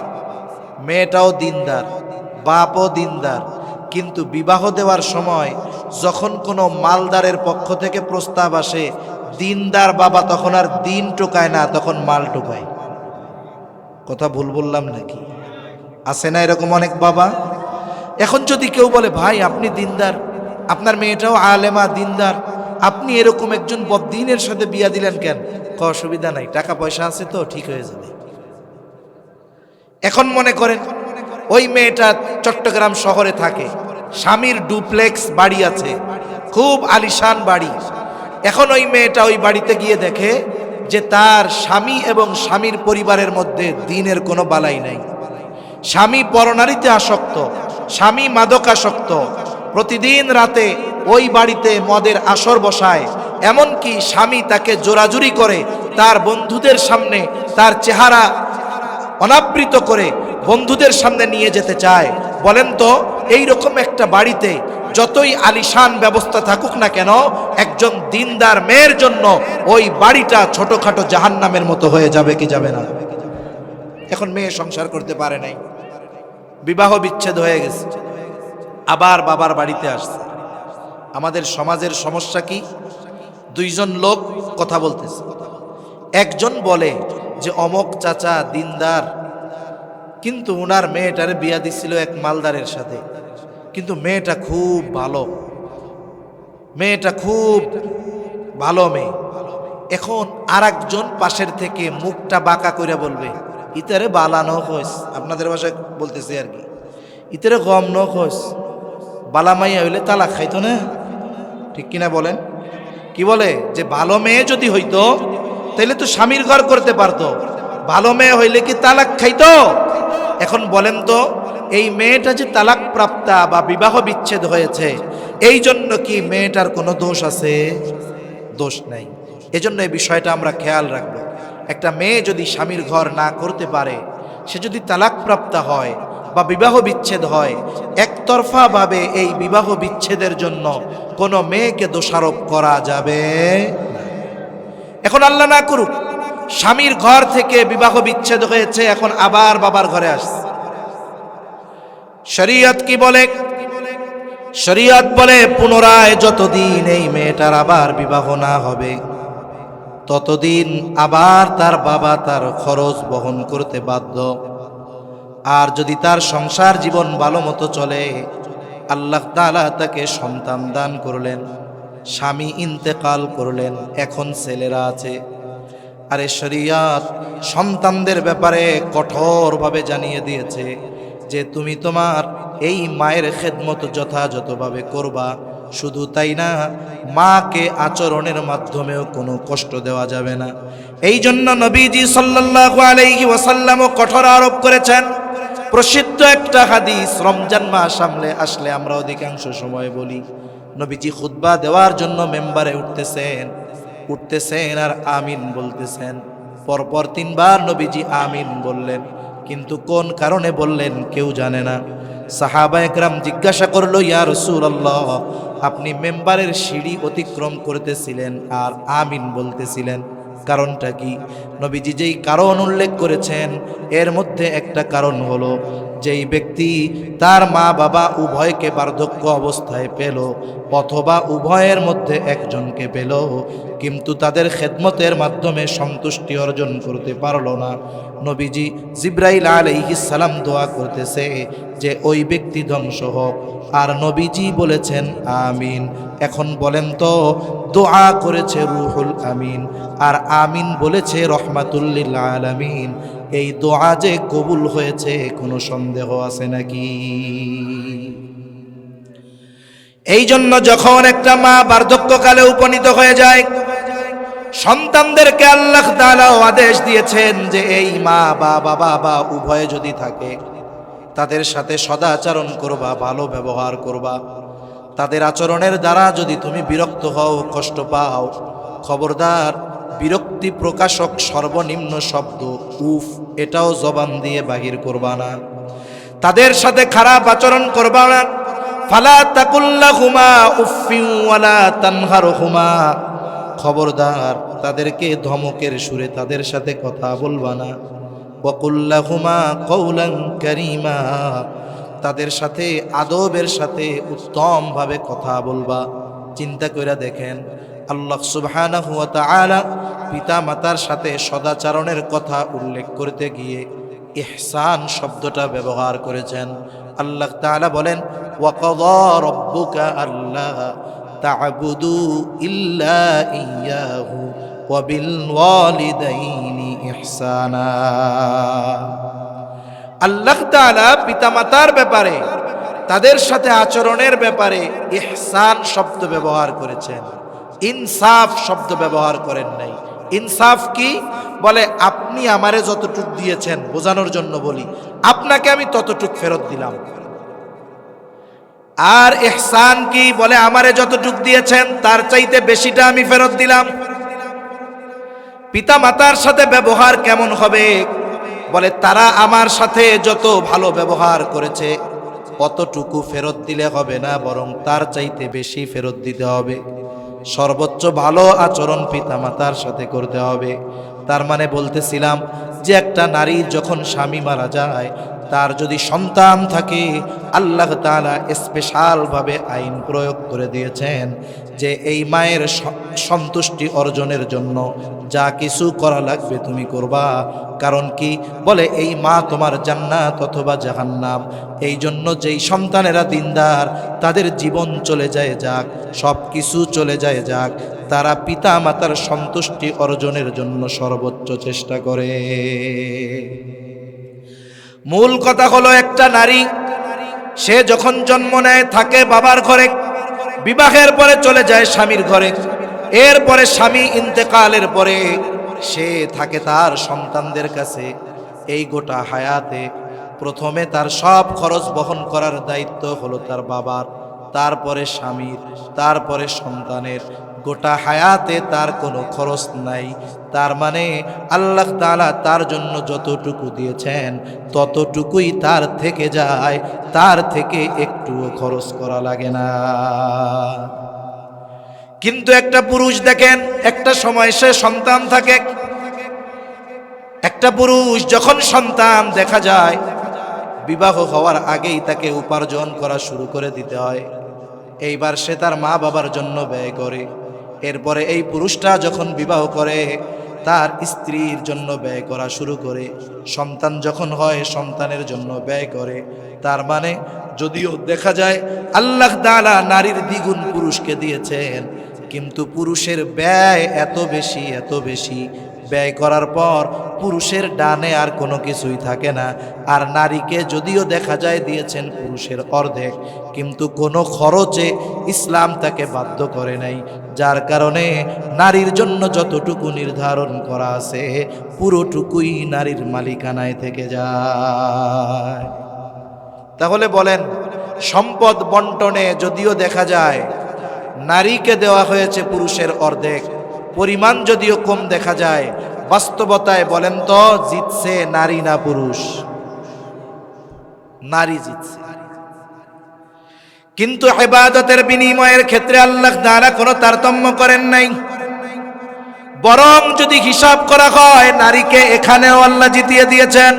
Speaker 1: মেয়েটাও দিনদার, বাপও দিনদার, কিন্তু বিবাহ দেওয়ার সময় যখন কোনো মালদারের পক্ষ থেকে প্রস্তাব আসে, দিনদার বাবা তখন আর দিন টোকায় না, তখন মাল টোকায়। কথা ভুল বললাম নাকি? আছে না এরকম অনেক বাবা? এখন যদি কেউ বলে ভাই আপনি দিনদার, আপনার মেয়েটাও আলেমা দিনদার, আপনি এরকম একজন বদ্দিনের সাথে বিয়া দিলেন কেন? অসুবিধা নাই, টাকা পয়সা আছে তো, ঠিক হয়ে যাবে। এখন মনে করেন ওই মেয়েটা চট্টগ্রাম শহরে থাকে, স্বামীর ডুপ্লেক্স বাড়ি আছে, খুব আলিশান বাড়ি। এখন ওই মেয়েটা ওই বাড়িতে গিয়ে দেখে যে তার স্বামী এবং স্বামীর পরিবারের মধ্যে দ্বীনের কোনো বালাই নাই। স্বামী পরনারীতে আসক্ত, স্বামী মাদকাসক্ত, প্রতিদিন রাতে ওই বাড়িতে মদের আসর বসায়, এমনকি স্বামী তাকে জোরাজুরি করে, তার বন্ধুদের সামনে তার চেহারা অনাবৃত করে বন্ধুদের সামনে নিয়ে যেতে চায়। বলেন তো এই রকম একটা বাড়িতে যতই আলিশান ব্যবস্থা থাকুক না কেন, একজন দিনদার মেয়ের জন্য ওই বাড়িটা ছোটখাটো জাহান্নামের মতো হয়ে যাবে কি যাবে না? এখন মেয়ে সংসার করতে পারে নাই, বিবাহ বিচ্ছেদ হয়ে গেছে, আবার বাবার বাড়িতে আসছে। আমাদের সমাজের সমস্যা কি? দুইজন লোক কথা বলতেছে, একজন বলে যে অমক চাচা দিনদার, কিন্তু ওনার মেয়েটারে বিয়া দিছিল এক মালদারের সাথে, কিন্তু মেয়েটা খুব ভালো, মেয়েটা খুব ভালো মেয়ে। এখন আরেকজন পাশের থেকে মুখটা বাঁকা করে বলবে, ইতারে বালানো খোঁজ, আপনাদের ভাষায় বলতেছে আর কি, ইতারে গম ন খোঁজ, বালামাইয়া হইলে তালাক খাইতো না, ঠিক কিনা বলেন? কি বলে যে ভালো মেয়ে যদি হইতো তাহলে তো স্বামীর ঘর করতে পারতো, ভালো মেয়ে হইলে কি তালাক খাইতো? এখন বলেন তো এই মেয়েটা যে তালাক প্রাপ্তা বা বিবাহ বিচ্ছেদ হয়েছে, এই জন্য কি মেয়েটার কোনো দোষ আছে? দোষ নাই। এজন্য এই বিষয়টা আমরা খেয়াল রাখবো। একটা মেয়ে যদি স্বামীর ঘর না করতে পারে, সে যদি তালাক প্রাপ্তা হয় বা বিবাহ বিচ্ছেদ হয়, একতরফা ভাবে এই বিবাহ বিচ্ছেদের জন্য কোনো মেয়েকে দোষারোপ করা যাবে না। এখন আল্লাহ না করুক স্বামীর ঘর থেকে বিবাহ বিচ্ছেদ হয়েছে, এখন আবার বাবার ঘরে আসছে। শরীয়ত কি বলে? শরীয়ত বলে পুনরায় যতদিন এই মেয়েটার আবার বিবাহ না হবে, ততদিন আবার তার বাবা তার খরচ বহন করতে বাধ্য। আর যদি তার সংসার জীবন ভালো মতো চলে, আল্লাহ তাআলা তাকে সন্তান দান করলেন, স্বামী ইন্তেকাল করলেন, এখন ছেলেরা আছে। আরে শরীয়ত সন্তানদের ব্যাপারে কঠোরভাবে জানিয়ে দিয়েছে যে তুমি তোমার এই মায়ের খেদমত যথাযথভাবে করবা। শুধু তাই না, মাকে আচরণের মাধ্যমেও কোনো কষ্ট দেওয়া যাবে না। এই জন্য নবীজি সাল্লাল্লাহু আলাইহি ওয়াসাল্লামও কঠোর আরোপ করেছেন। প্রসিদ্ধ একটা হাদিস, রমজান মাস আসলে আমরা অধিকাংশ সময় বলি, নবীজি খুতবা দেওয়ার জন্য মেম্বারে উঠতেছেন আর আমিন বলতেছেন। পরপর 3 বার নবীজি আমিন বললেন, কিন্তু কোন কারণে বললেন কেউ জানে না। সাহাবায়ে কেরাম জিজ্ঞাসা করলো, ইয়া রাসূলুল্লাহ, আপনি মেম্বারের সিঁড়ি অতিক্রম করতেছিলেন আর আমিন বলতেছিলেন, কারণটা কি? নবীজি যেই কারণ উল্লেখ করেছেন এর মধ্যে একটা কারণ হলো, যেই ব্যক্তি তার মা বাবা উভয়কে বার্ধক্য অবস্থায় পেল অথবা উভয়ের মধ্যে একজনকে পেল, কিন্তু তাদের খেদমতের মাধ্যমে সন্তুষ্টি অর্জন করতে পারল না, নবীজি জিবরাইল আলাইহিস সালাম দোয়া করতেছে যে ওই ব্যক্তি ধ্বংস হোক, আর নবীজি বলেছেন আমিন। এখন বলেন তো, দোয়া করেছে রুহুল আমিন আর আমিন বলেছে রহমাতুল লিল আলামিন, এই দোয়া যে কবুল হয়েছে কোনো সন্দেহ আছে নাকি? এই জন্য যখন একটা মা বার্ধক্যকালে উপনীত হয়ে যায়, সন্তানদেরকে আল্লাহ তাআলা আদেশ দিয়েছেন যে এই মা বা বাবা বা উভয়ে যদি থাকে, তাদের সাথে সদাচরণ করবা, ভালো ব্যবহার করবা। তাদের আচরণের দ্বারা যদি তুমি বিরক্ত হও, কষ্ট পাও, খবরদার বিরক্তি প্রকাশক সর্বনিম্ন শব্দ উফ এটাও জবান দিয়ে বাহির করবা না। তাদের সাথে খারাপ আচরণ করবা না। ফালা তাকুল্লাহুমা উফফিন ওয়ালা তানহারহুমা, খবরদার তাদেরকে ধমকের সুরে তাদের সাথে কথা বলবা না। ওয়াকুল্লাহুমা কওলান কারীমা, তাদের সাথে আদবের সাথে উত্তমভাবে কথা বলবা। চিন্তা কইরা দেখেন, আল্লাহ সুবহানাহু ওয়া তাআলা পিতা মাতার সাথে সদাচরণের কথা উল্লেখ করতে গিয়ে ইহসান শব্দটা ব্যবহার করেছেন। আল্লাহ তাআলা বলেন, ওয়া কাযা রাব্বুকা আল্লা তা'বুদু ইল্লা ইয়্যাহু ওয়া বিল ওয়ালিদাইনি ইহসানা। আল্লাহ তাআলা পিতামাতার ব্যাপারে, তাদের সাথে আচরণের ব্যাপারে ইহসান শব্দ ব্যবহার করেছেন, ইনসাফ শব্দ ব্যবহার করেন নাই। ইনসাফ কি? বলে আপনি আমারে যতটুক দিয়েছেন, বোঝানোর জন্য বলি, আপনাকে আমি ততটুক ফেরত দিলাম। আর ইহসান কি? বলে আমারে যতটুক দিয়েছেন তার চাইতে বেশিটা আমি ফেরত দিলাম। পিতা মাতার সাথে ব্যবহার কেমন হবে? বলে তারা আমার সাথে যত ভালো ব্যবহার করেছে অতটুকু ফেরত দিলে হবে না, বরং তার চাইতে বেশি ফেরত দিতে হবে। সর্বোচ্চ ভালো আচরণ পিতামাতার সাথে করতে হবে। তার মানে বলতেছিলাম যে একটা নারী যখন স্বামী মারা যায়, তার যদি সন্তান থাকে, আল্লাহ তাআলা স্পেশালভাবে আইন প্রয়োগ করে দিয়েছেন যে এই মায়ের সন্তুষ্টি অর্জনের জন্য যা কিছু করা লাগবে তুমি করবা। কারণ কি বলে, এই মা তোমার জান্নাত অথবা জাহান্নাম। এই জন্য যেই সন্তানেরা দিনদার, তাদের জীবন চলে যায় যাক, সব কিছু চলে যায় যাক, তারা পিতা মাতার সন্তুষ্টি অর্জনের জন্য সর্বোচ্চ চেষ্টা করে। মূল কথা হলো, একটা নারী সে যখন জন্ম নেয় থাকে বাবার ঘরে, বিবাহের পরে চলে যায় স্বামীর ঘরে, এরপরে স্বামী ইন্তেকালের পরে সে থাকে তার সন্তানদের কাছে। এই গোটা হায়াতে প্রথমে তার সব খরচ বহন করার দায়িত্ব হলো তার বাবার, তারপরে স্বামীর, তারপরে সন্তানের। গোটা হায়াতে তার কোনো খরচ নাই। তার মানে আল্লাহ তাআলা তার জন্য যতটুকু দিয়েছেন ততটুকুই তার থেকে যায়, তার থেকে একটুও খরচ করা লাগে না। কিন্তু একটা পুরুষ দেখেন, একটা সময় সে সন্তান থাকে, একটা পুরুষ যখন সন্তান দেখা যায়, বিবাহ হওয়ার আগেই তাকে উপার্জন করা শুরু করে দিতে হয়। এইবার সে তার মা বাবার জন্য ব্যয় করে। এরপরে এই পুরুষটা যখন বিবাহ করে, তার স্ত্রীর জন্য ব্যয় করা শুরু করে। সন্তান যখন হয়, সন্তানের জন্য ব্যয় করে। তার মানে যদিও দেখা যায় আল্লাহ তাআলা নারীর দ্বিগুণ পুরুষকে দিয়েছেন, কিন্তু পুরুষের ব্যয় এত বেশি, এত বেশি ব্যয় করার পর পুরুষের ডানে আর কোনো কিছুই থাকে না। আর নারীকে যদিও দেখা যায় দিয়েছেন পুরুষের অর্ধেক, কিন্তু কোনো খরচে ইসলাম তাকে বাধ্য করে নাই। যার কারণে নারীর জন্য যতটুকু নির্ধারণ করা আছে পুরোটুকুই নারীর মালিকানায় থেকে যায়। তাহলে বলেন, সম্পদ বন্টনে যদিও দেখা যায় নারীকে দেওয়া হয়েছে পুরুষের অর্ধেক, পরিমাণ যদিও কম দেখা যায়, বাস্তবতায় বলেন তো জিতছে নারী না পুরুষ? নারী জিতছে। কিন্তু ইবাদতের বিনিময়ের ক্ষেত্রে আল্লাহ তাআলা কোনো তারতম্য করেন নাই। বরং যদি হিসাব করা হয়, নারীকে এখানেও আল্লাহ জিতিয়ে দিয়েছেন।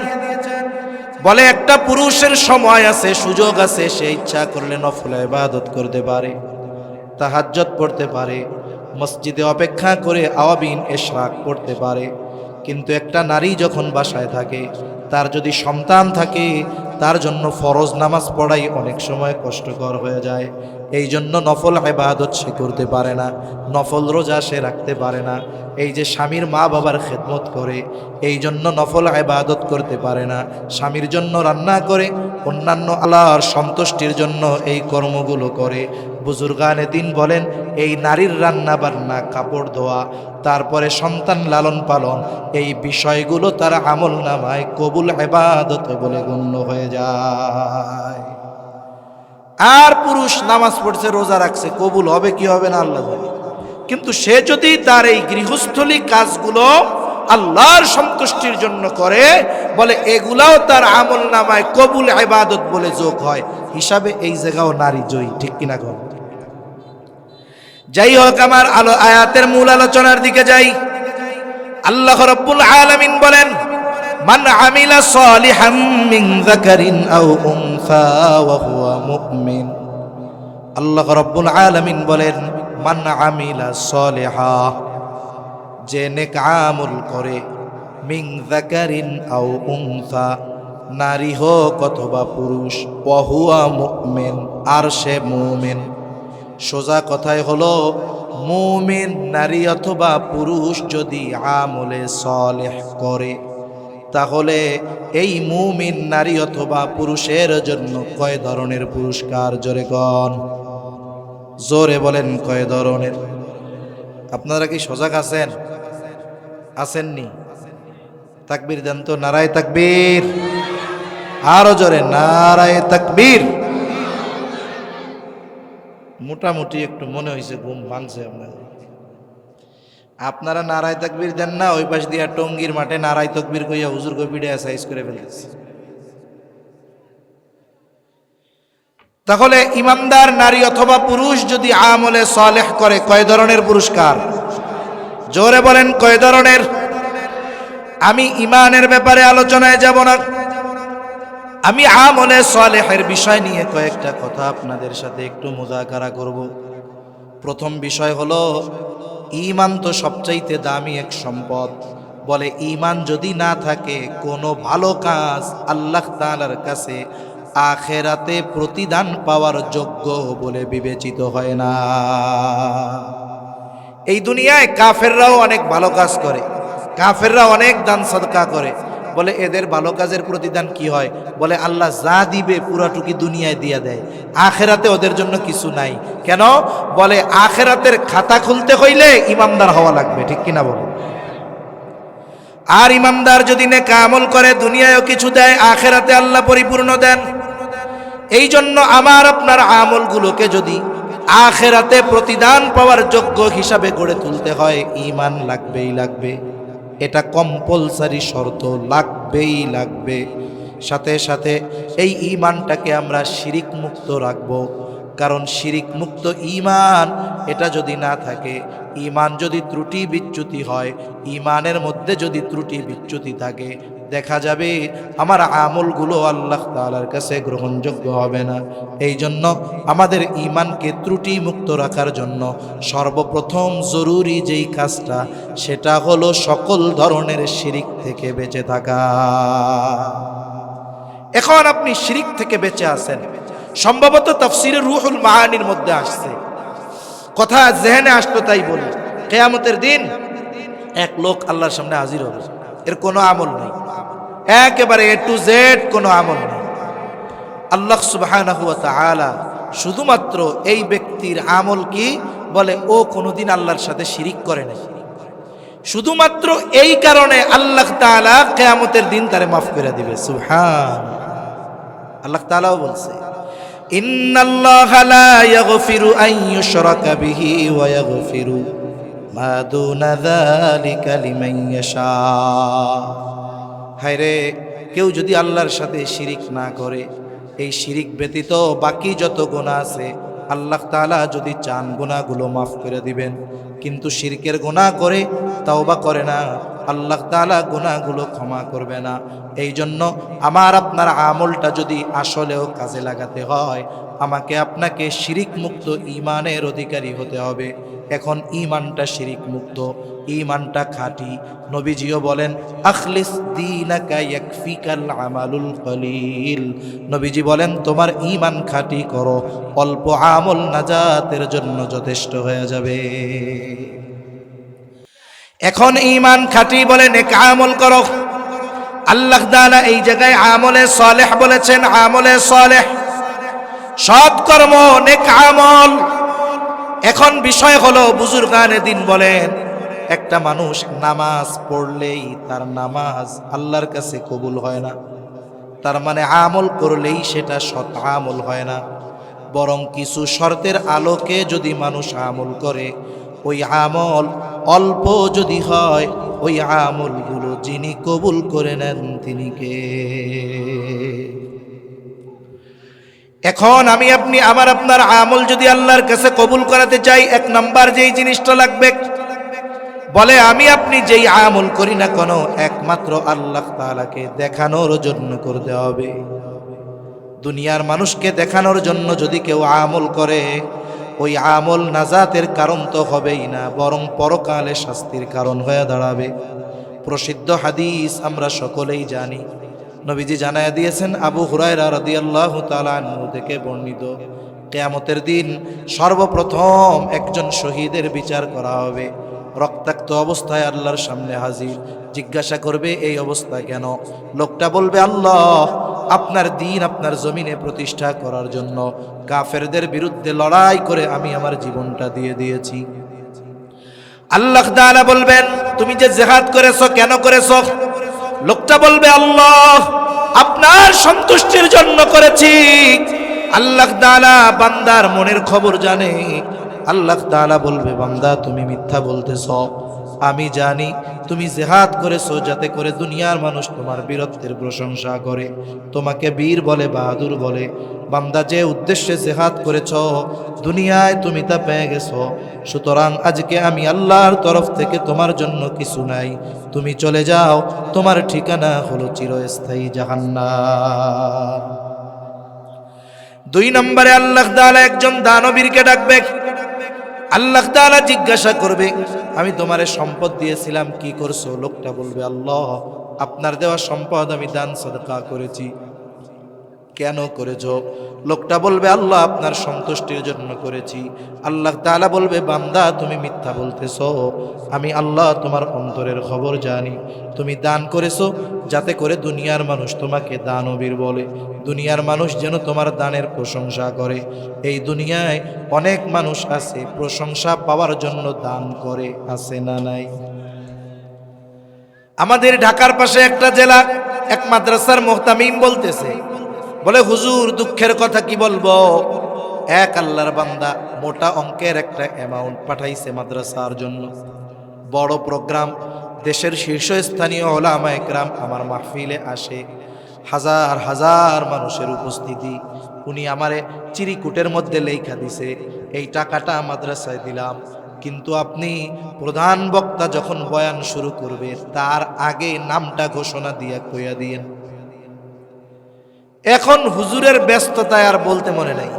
Speaker 1: বলে একটা পুরুষের সময় আছে, সুযোগ আছে, সে ইচ্ছা করলে নফল ইবাদত করতে পারে, তাহাজ্জুদ পড়তে পারে, মসজিদে অপেক্ষা করে আওয়াবিন ইশরাক পড়তে পারে। কিন্তু একটা নারী যখন বাসায় থাকে, তার যদি সন্তান থাকে, তার জন্য ফরজ নামাজ পড়াই অনেক সময় কষ্টকর হয়ে যায়। এই জন্য নফল ইবাদত সে করতে পারে না, নফল রোজা সে রাখতে পারে না। এই যে স্বামীর মা বাবার খেদমত করে, এই জন্য নফল ইবাদত করতে পারে না। স্বামীর জন্য রান্না করে, অন্যান্য আল্লাহর সন্তুষ্টির জন্য এই কর্মগুলো করে। বুজুর্গানে দিন বলেন, এই নারীর রান্না বান্না, কাপড় ধোয়া, তারপরে সন্তান লালন পালন, এই বিষয়গুলো তার আমল নামায় কবুল ইবাদত বলে গণ্য হয়ে যায়। আর পুরুষ নামাজ পড়ছে, রোজা রাখছে, কবুল হবে কি হবে না আল্লাহ জানে। কিন্তু সে যদি তার এই গৃহস্থলী কাজগুলো আল্লাহর সন্তুষ্টির জন্য করে, বলে এগুলাও তার আমল নামায় কবুল ইবাদত বলে যোগ হয়। হিসাবে এই জায়গাও নারী জয়ী, ঠিক কিনা গো? যাই হোক, আমার আয়াতের মূল আলোচনার দিকে যাই। আল্লাহ রাব্বুল আলামিন বলেন, মান আমিলা সালিহাম মিন যাকারিন আও উনসা ওয়া হুয়া মুমিন। আল্লাহ রাব্বুল আলামিন বলেন, মান আমিলা সালিহা, যে নেক আমল করে, মিন যাকারিন আও উনসা, নারী হোক অথবা পুরুষ, ওয়া হুয়া মুমিন, আর সে মুমিন। সোজা কথায় হলো, মুমিন নারী অথবা পুরুষ যদি আমলে সালেহ করে, তাহলে এই মুমিন নারী অথবা পুরুষের জন্য কয় ধরনের পুরস্কার? জোরে গণ, জোরে বলেন কয় ধরনের? আপনারা কি সজাগ আছেন? আসেননি? তাকবীর দেন তো, নারায়ে তাকবীর, আরো জোরে নারায়ে তাকবীর। মোটামুটি একটু মনে হয়েছে ঘুম ভাঙছে আপনাদের। আপনারা নারায় তাকবীর দেন না, ওই পাশ দিয়া টঙ্গীর মাঠে নারায় তাকবীর কইয়া হুজুর কই পিড়ে সাইজ করে ফেলতেছে। তাহলে ইমানদার নারী অথবা পুরুষ যদি আমলে সালেহ করে, কয় ধরনের পুরস্কার? জোরে বলেন কয় ধরনের? আমি ইমানের ব্যাপারে আলোচনায় যাব না, আমি আমলে সালেহের বিষয় নিয়ে কয়েকটা কথা আপনাদের সাথে একটু মুযাকারা করব। প্রথম বিষয় হলো, ঈমান তো সবচাইতে দামি এক সম্পদ। বলে ঈমান যদি না থাকে কোনো ভালো কাজ আল্লাহ তাআলার কাছে আখেরাতে প্রতিদান পাওয়ার যোগ্য বলে বিবেচিত হয় না। এই দুনিয়ায় কাফেররাও অনেক ভালো কাজ করে, কাফেররা অনেক দান সাদকা করে, বলে এদের ভালো কাজের প্রতিদান কি হয়? বলে আল্লাহ যা দিবে পুরাটুকি দুনিয়ায় দিয়ে দেয়, আখেরাতে ওদের জন্য কিছু নাই। কেন? বলে আখেরাতের খাতা খুলতে হইলে ইমানদার হওয়া লাগবে, ঠিক কিনা বলে? আর ইমানদার যদি নেক আমল করে দুনিয়ায়ও কিছু দেয়, আখেরাতে আল্লাহ পরিপূর্ণ দেন। এই জন্য আমার আপনার আমলগুলোকে যদি আখেরাতে প্রতিদান পাওয়ার যোগ্য হিসাবে গড়ে তুলতে হয়, ঈমান লাগবেই লাগবে, এটা কম্পালসারি শর্ত, লাগবেই লাগবে। সাথে সাথে এই ঈমানটাকে আমরা শিরিক মুক্ত রাখবো, কারণ শিরিক মুক্ত ঈমান এটা যদি না থাকে, ঈমান যদি ত্রুটি বিচ্যুতি হয়, ঈমানের মধ্যে যদি ত্রুটি বিচ্যুতি থাকে, দেখা যাবে আমার আমলগুলো আল্লাহ তাআলার কাছে গ্রহণযোগ্য হবে না। এই জন্য আমাদের ঈমানকে ত্রুটি মুক্ত রাখার জন্য সর্বপ্রথম জরুরি যেই কাজটা, সেটা হলো সকল ধরনের শিরিক থেকে বেঁচে থাকা। এখন আপনি শিরিক থেকে বেঁচে আছেন, সম্ভবত তাফসীরে রুহুল মাআনির মধ্যে আসছে, কথা জেহেনে আসতো তাই বলি। কিয়ামতের দিন এক লোক আল্লাহর সামনে হাজির হবে, এর কোনো আমল নেই, একেবারে এ টু জেড কোনো আমল নেই। আল্লাহ সুবহানাহু ওয়া তাআলা শুধুমাত্র এই ব্যক্তির আমল কি? বলে ও কোনোদিন আল্লাহর সাথে শিরিক করে নাই, শুধুমাত্র এই কারণে আল্লাহ তাআলা কিয়ামতের দিন তারে মাফ করে দিবে। সুবহান আল্লাহ তাআলাও বলছে, ইন্নাল্লাহা লা ইয়াগফিরু আন ইউশরাকা বিহি ওয়া ইয়াগফিরু মা দুনা যালিকা লিমান ইয়াশা। হায়রে, কেউ যদি আল্লাহর সাথে শিরিক না করে, এই শিরিক ব্যতীত বাকি যত গুনাহ আছে আল্লাহ তাআলা যদি চান গুনাহগুলো মাফ করে দিবেন, কিন্তু শিরকের গুনাহ করে তাওবা করে না, আল্লাহ তাআলা গুনাহগুলো ক্ষমা করবে না। এই জন্য আমার আপনার আমলটা যদি আসলেও কাজে লাগাতে হয়, আমাকে আপনাকে শিরিক মুক্ত ঈমানের অধিকারী হতে হবে। এখন ঈমানটা শিরিক মুক্ত, ঈমানটা খাঁটি। নবীজিও বলেন, আখলিস দীনাকা ইয়াকফিকাল আমালুল কলিল। নবীজি বলেন, তোমার ঈমান খাঁটি করো, অল্প আমল নাজাতের জন্য যথেষ্ট হয়ে যাবে। এখন ঈমান খাঁটি বলে নেক আমল করো। আল্লাহ তাআলা এই জায়গায় আমলে সালেহ বলেছেন, আমলে সালেহ সৎকর্ম, নেক আমল। এখন বিষয় হলো, বুজুর্গানে দিন বলেন, একটা মানুষ নামাজ পড়লেই তার নামাজ আল্লাহর কাছে কবুল হয় না, তার মানে আমল করলেই সেটা সৎ আমল হয় না। বরং কিছু শর্তের আলোকে যদি মানুষ আমল করে, ওই আমল অল্প যদি হয়, ওই আমলগুলো যিনি কবুল করে নেন তিনি কে? এখন আমি আপনি আমার আপনার আমল যদি আল্লাহর কাছে কবুল করাতে চাই, এক নাম্বার যেই জিনিসটা লাগবে, বলে আমি আপনি যেই আমল করি না কেন, একমাত্র আল্লাহ তাআলাকে দেখানোর জন্য করতে হবে। দুনিয়ার মানুষকে দেখানোর জন্য যদি কেউ আমল করে, ওই আমল নাজাতের কারণ তো হবেই না, বরং পরকালে শাস্তির কারণ হয়ে দাঁড়াবে। প্রসিদ্ধ হাদিস আমরা সকলেই জানি, নবীজি জানায়া দিয়েছেন, আবু হুরায়রা রাদিয়াল্লাহু তাআলা আনহু থেকে বর্ণিত, কিয়ামতের দিন সর্বপ্রথম একজন শহীদের বিচার করা হবে। রক্তাক্ত অবস্থায় আল্লাহর সামনে হাজির, জিজ্ঞাসা করবে এই অবস্থা কেন? লোকটা বলবে, আল্লাহ আপনার দ্বীন আপনার জমিনে প্রতিষ্ঠা করার জন্য কাফেরদের বিরুদ্ধে লড়াই করে আমি আমার জীবনটা দিয়ে দিয়েছি। আল্লাহ তাআলা বলবেন, তুমি যে জিহাদ করেছো কেন করেছো? লোকটা বলবে, আল্লাহ আপনার সন্তুষ্টির জন্য করেছি। আল্লাহ তাআলা বান্দার মনের খবর জানে। আল্লাহ তাআলা বলবে, বান্দা তুমি মিথ্যা বলতেছ, আমি জানি তুমি জিহাদ করেছো যাতে করে দুনিয়ার মানুষ তোমার বীরত্বের প্রশংসা করে, তোমাকে বীর বলে, বাহাদুর বলে। বান্দা, যে উদ্দেশ্যে জিহাদ করেছো দুনিয়ায় তুমি তা পেয়ে গেছো। সুতরাং আজকে আমি আল্লাহর তরফ থেকে তোমার জন্য কিছু নাই, তুমি চলে যাও, তোমার ঠিকানা হলো চিরস্থায়ী জাহান্নাম। 2 নম্বরে আল্লাহ তাআলা একজন দানবীরকে ডাকবে। আল্লাহ তাআলা জিজ্ঞাসা করবে, আমি তোমারে সম্পদ দিয়েছিলাম, কি করছো? লোকটা বলবে, আল্লাহ, আপনার দেওয়া সম্পদ আমি দান সাদকা করেছি। কেন করেছো? লোকটা বলবে, আল্লাহ, আপনার সন্তুষ্টির জন্য করেছি। আল্লাহ তাআলা বলবে, বান্দা, তুমি মিথ্যা বলতেছো, আমি আল্লাহ তোমার অন্তরের খবর জানি। তুমি দান করেছো যাতে করে দুনিয়ার মানুষ তোমাকে দানবীর বলে, দুনিয়ার মানুষ যেন তোমার দানের প্রশংসা করে। এই দুনিয়ায় অনেক মানুষ আছে প্রশংসা পাওয়ার জন্য দান করে, আছে না নাই? আমাদের ঢাকার পাশে একটা জেলা, এক মাদ্রাসার মুহতামিম বলতেছে, বলে, হুজুর, দুঃখের কথা কি বলবো, এক আল্লাহর বান্দা মোটা অঙ্কের একটা অ্যামাউন্ট পাঠাইছে মাদ্রাসার জন্য। বড় প্রোগ্রাম, দেশের শীর্ষস্থানীয় উলামায়ে কেরাম আমার মাহফিলে আসে, হাজার হাজার মানুষের উপস্থিতি। উনি আমারে চিরিকুটের মধ্যে লেখা দিছে, এই টাকাটা মাদ্রাসায় দিলাম, কিন্তু আপনি প্রধান বক্তা যখন বয়ান শুরু করবে তার আগে নামটা ঘোষণা দিয়া কইয়া দিয়েন। এখন হুজুরের ব্যস্ততায় আর বলতে মনে নাই।